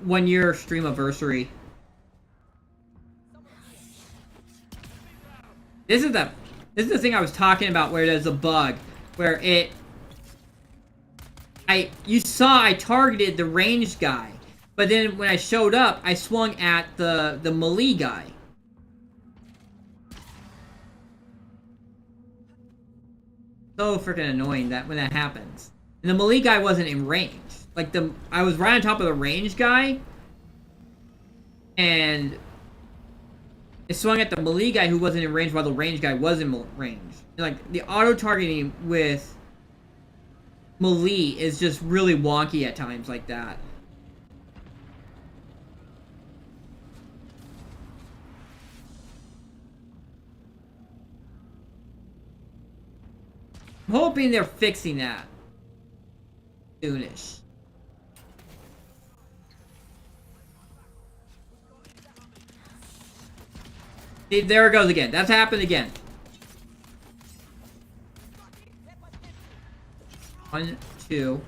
1-year stream anniversary. This is the thing I was talking about where there's a bug where you saw I targeted the ranged guy, but then when I showed up, I swung at the melee guy. So freaking annoying that when that happens. And the melee guy wasn't in range. Like I was right on top of the range guy, and it swung at the melee guy who wasn't in range while the range guy was in range. Like the auto targeting with melee is just really wonky at times like that. I'm hoping they're fixing that soonish. See, there it goes again. That's happened again. 1, 2.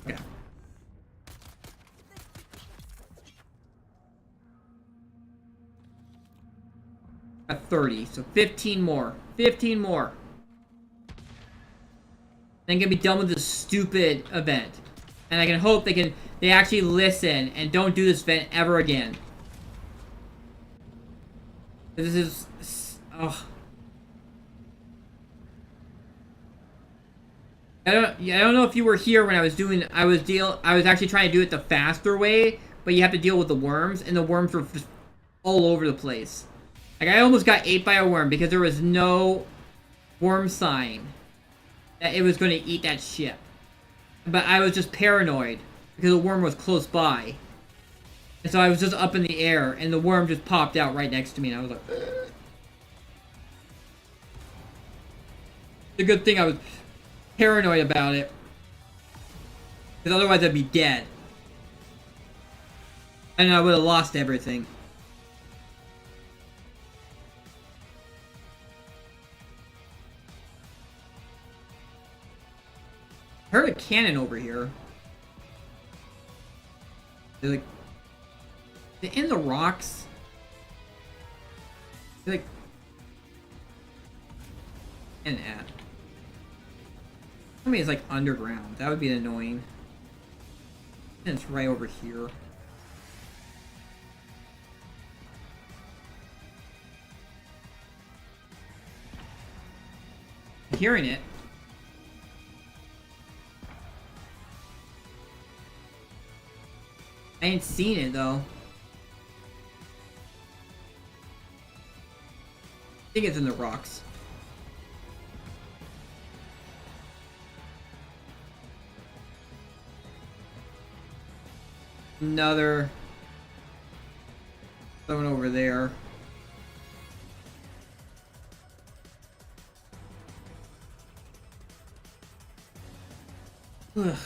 Okay. At 30, so 15 more. 15 more. Then gonna be done with this stupid event. And I can hope they actually listen and don't do this event ever again. This is... oh. I don't know if you were here when I was actually trying to do it the faster way, but you have to deal with the worms, and the worms were just all over the place. Like, I almost got ate by a worm because there was no worm sign that it was going to eat that ship. But I was just paranoid because the worm was close by. And so I was just up in the air, and the worm just popped out right next to me, and I was like... ugh. It's a good thing I was paranoid about it. Because otherwise I'd be dead. And I would have lost everything. I heard a cannon over here. They're like... they're in the rocks. They're like... and at. I mean, it's like underground. That would be annoying. And it's right over here. I'm hearing it. I ain't seen it though. I think it's in the rocks. Another one over there. Ugh.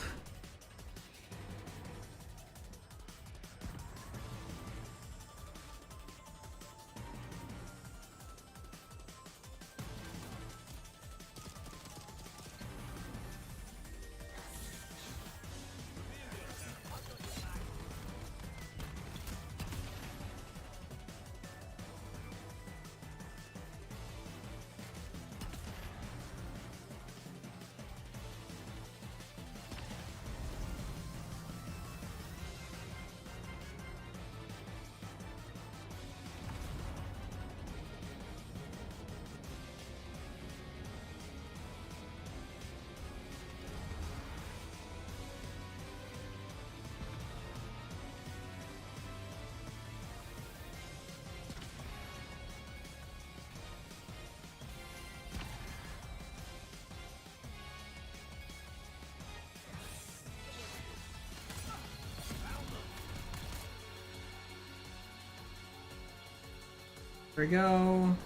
There we go.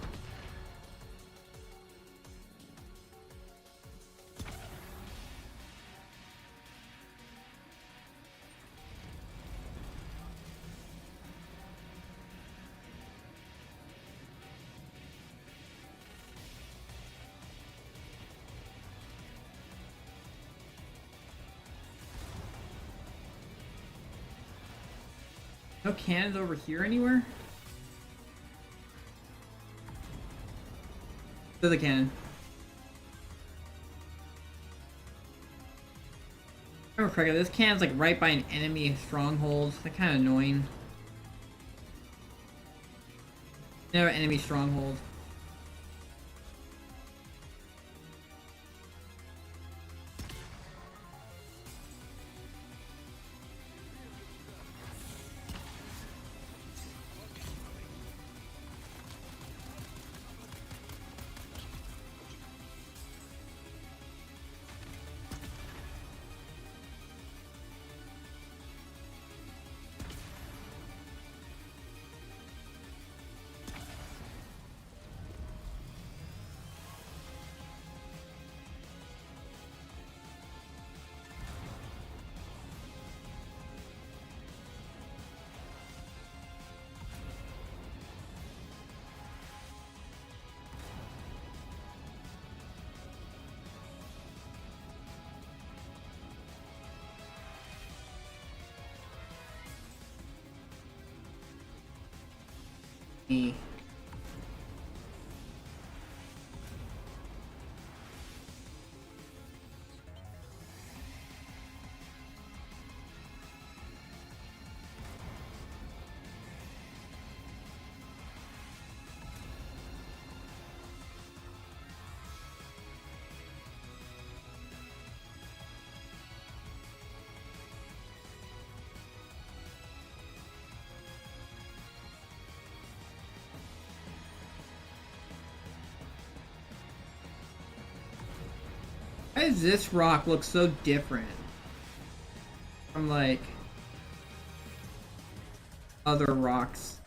No cannons over here anywhere? To the cannon. Remember correctly, this cannon's like right by an enemy stronghold. That's kind of annoying. Never enemy stronghold. Me. Why does this rock look so different from like other rocks?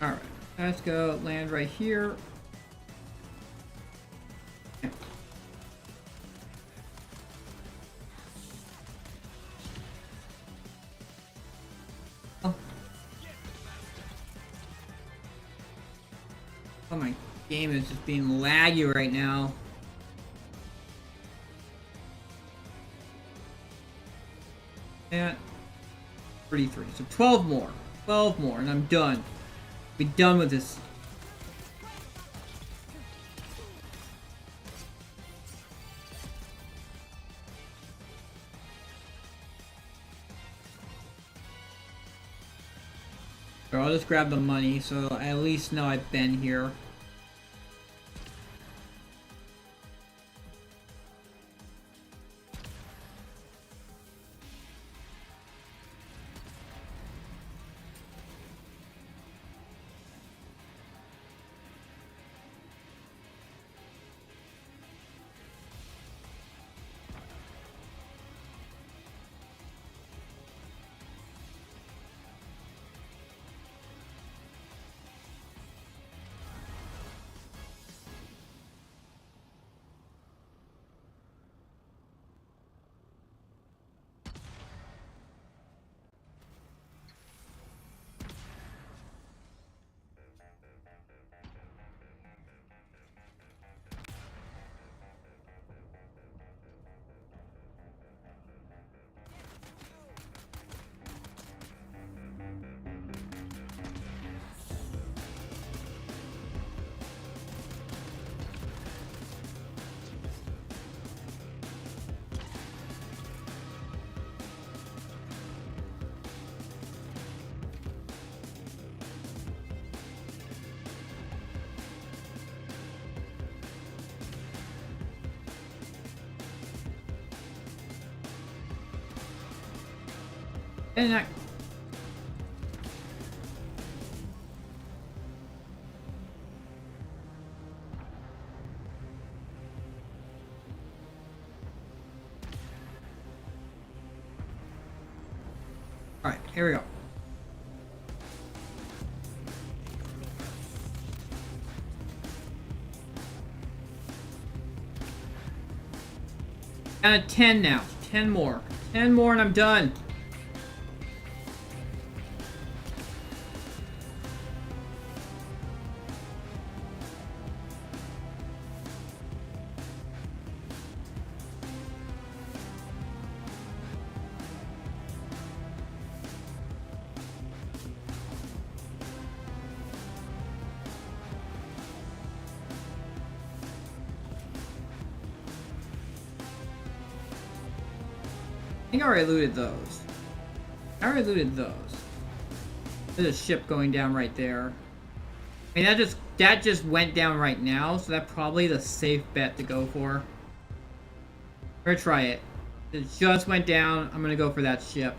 Alright, let's go land right here. Oh. Oh, my game is just being laggy right now. And 33. So 12 more. 12 more, and I'm done. Be done with this. So I'll just grab the money so I at least know I've been here. And I... Alright, here we go. Down to 10 now. 10 more. 10 more and I'm done. I think I already looted those. I already looted those. There's a ship going down right there. I mean, that just went down right now, so that's probably the safe bet to go for. We're gonna try it. It just went down. I'm gonna go for that ship.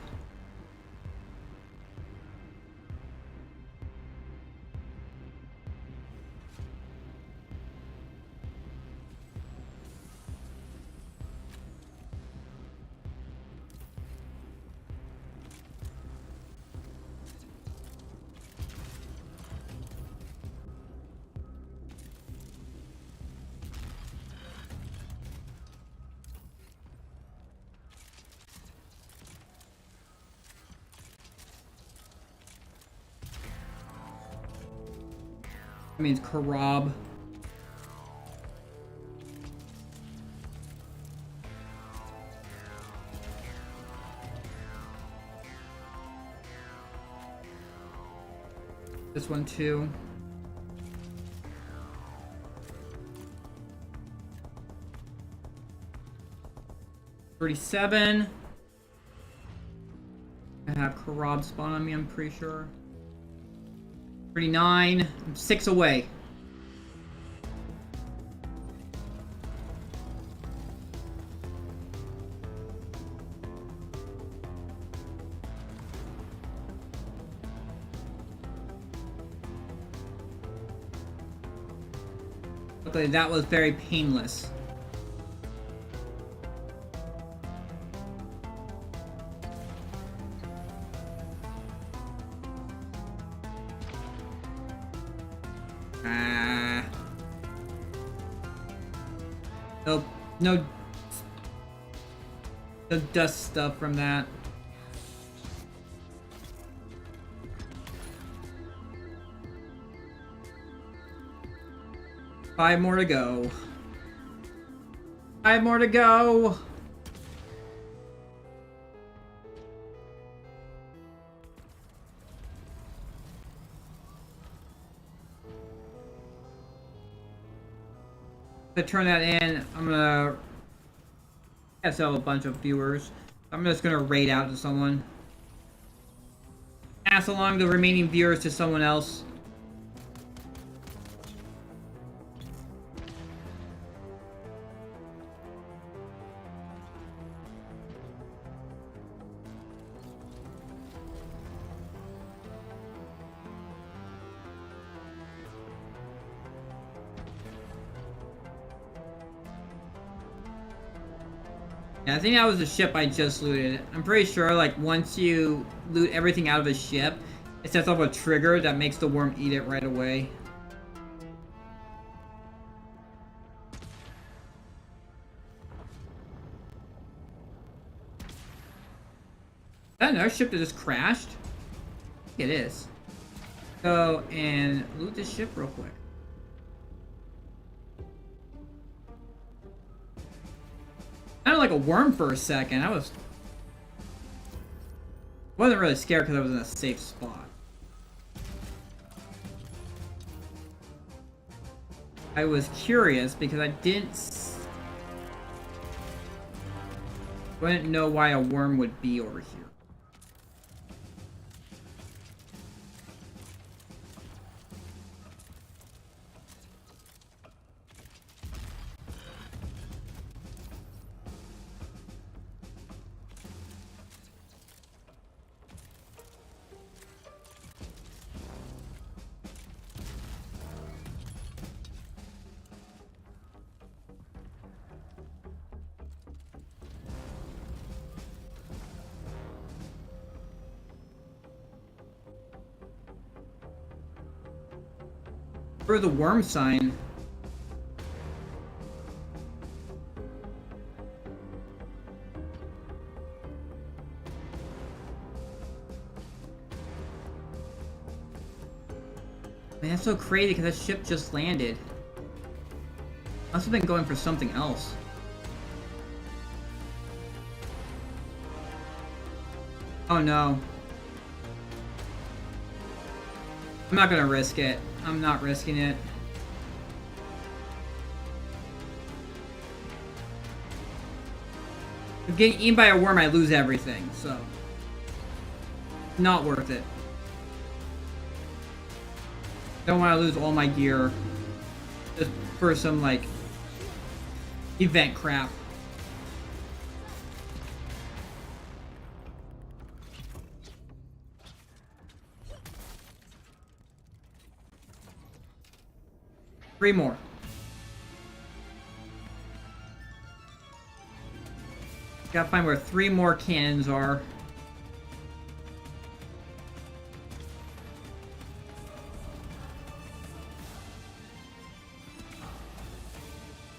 That means Karab. This one too. $37. I have Karab spawn on me, I'm pretty sure. 39. I'm 6 away. Luckily, that was very painless. Nope. No dust stuff from that. Five more to go. 5 more to go. To turn that in, I'm gonna sell a bunch of viewers. I'm just gonna raid out to someone. Pass along the remaining viewers to someone else. Yeah, I think that was the ship I just looted. I'm pretty sure, like, once you loot everything out of a ship, it sets off a trigger that makes the worm eat it right away. Is that another ship that just crashed? I think it is. Go and loot this ship real quick. Sounded like a worm for a second. Wasn't really scared because I was in a safe spot. I was curious because I wouldn't know why a worm would be over here. For the worm sign. Man, that's so crazy because that ship just landed. Must have been going for something else. Oh no. I'm not gonna risk it. I'm not risking it. If getting eaten by a worm, I lose everything, so. Not worth it. Don't want to lose all my gear just for some, like, event crap. Three more. Gotta find where 3 more cannons are.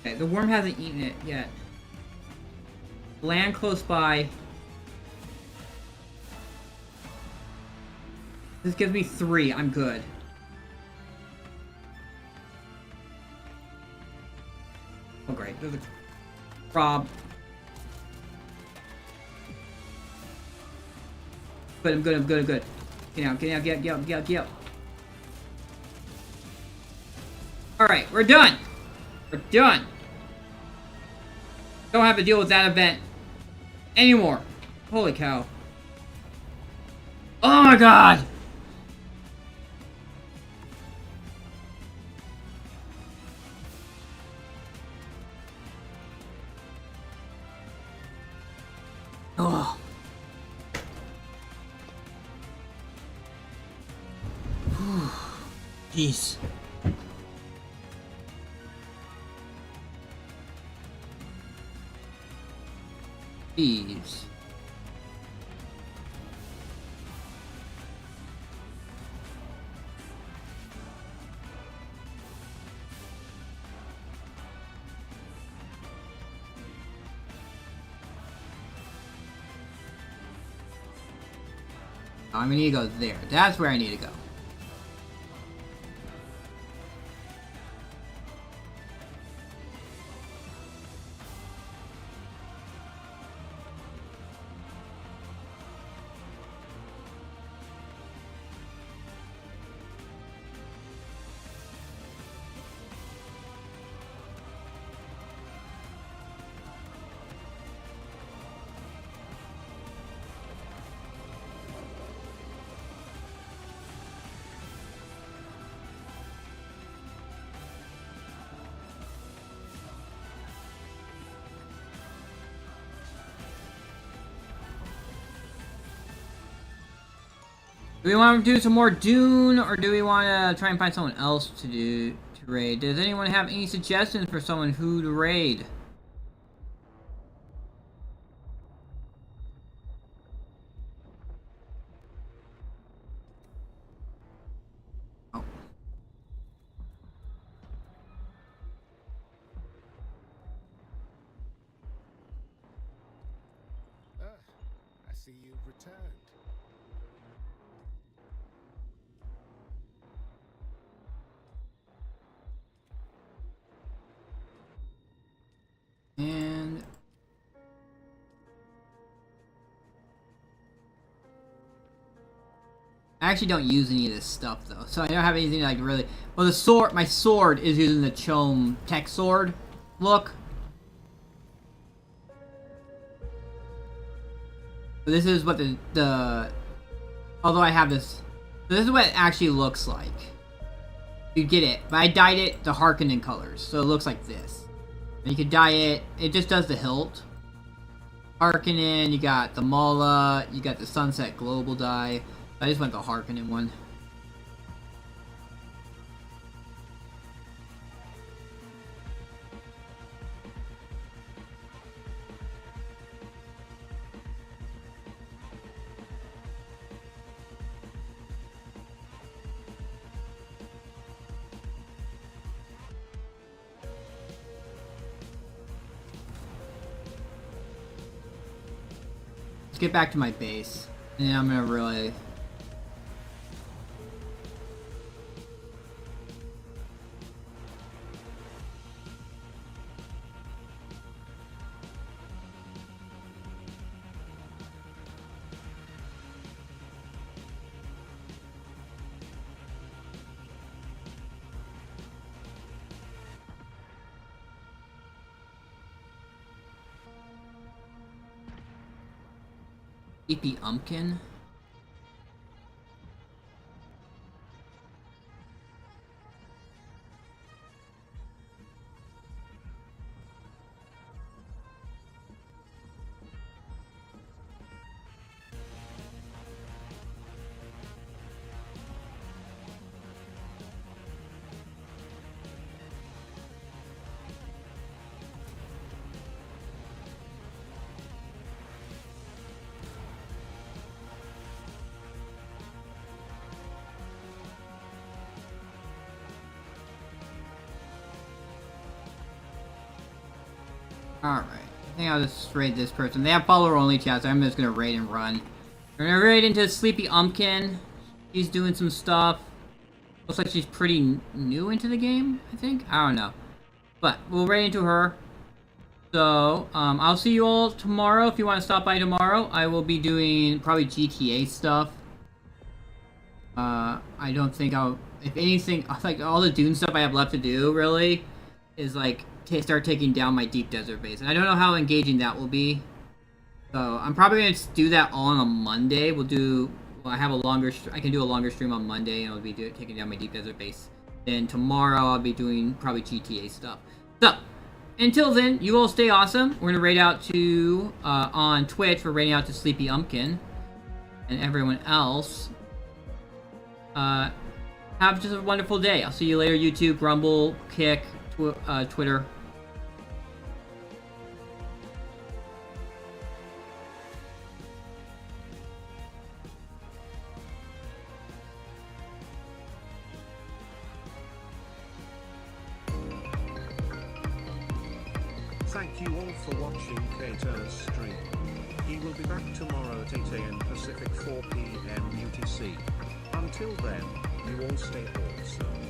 Okay, the worm hasn't eaten it yet. Land close by. This gives me 3. I'm good. Oh great, there's a Rob. Good, I'm good, I'm good, I'm good. Get out, get out, get out, get out, get out, get out. Alright, we're done! We're done! Don't have to deal with that event anymore. Holy cow. Oh my god! Oh. Jeez. Jeez. I'm gonna need to go there. That's where I need to go. Do we want to do some more Dune, or do we want to try and find someone else to raid? Does anyone have any suggestions for someone who to raid? Oh. I see you've returned. And I actually don't use any of this stuff though, so I don't have anything like really. Well, the sword, my sword is using the Chome tech sword look. So this is what the although I have this, so this is what it actually looks like. You get it, but I dyed it the Harkonnen colors, so it looks like this. And you could dye it, it just does the hilt. Harkonnen, you got the Mala, you got the Sunset Global dye. I just went the Harkonnen one. get back to my base. And then I'm gonna really... Sleepy Umpkin? Alright, I think I'll just raid this person. They have follower only chat, so I'm just gonna raid and run. We're gonna raid into Sleepy Umpkin. She's doing some stuff. Looks like she's pretty new into the game, I think? I don't know. But we'll raid into her. So, I'll see you all tomorrow. If you want to stop by tomorrow, I will be doing probably GTA stuff. I don't think I'll... If anything, like, all the Dune stuff I have left to do, really, is, like, start taking down my deep desert base. And I don't know how engaging that will be. So, I'm probably going to do that all on a Monday. Well, I have a longer... I can do a longer stream on Monday, and I'll be taking down my deep desert base. Then tomorrow, I'll be doing probably GTA stuff. So, until then, you all stay awesome. We're going to raid out to... on Twitch, we're raiding out to Sleepy Umpkin. And everyone else... have just a wonderful day. I'll see you later, YouTube, Rumble, Kick, Twitter. Thank you all for watching Kater's stream. He will be back tomorrow at 8 AM Pacific, 4 PM UTC. Until then, you all stay awesome.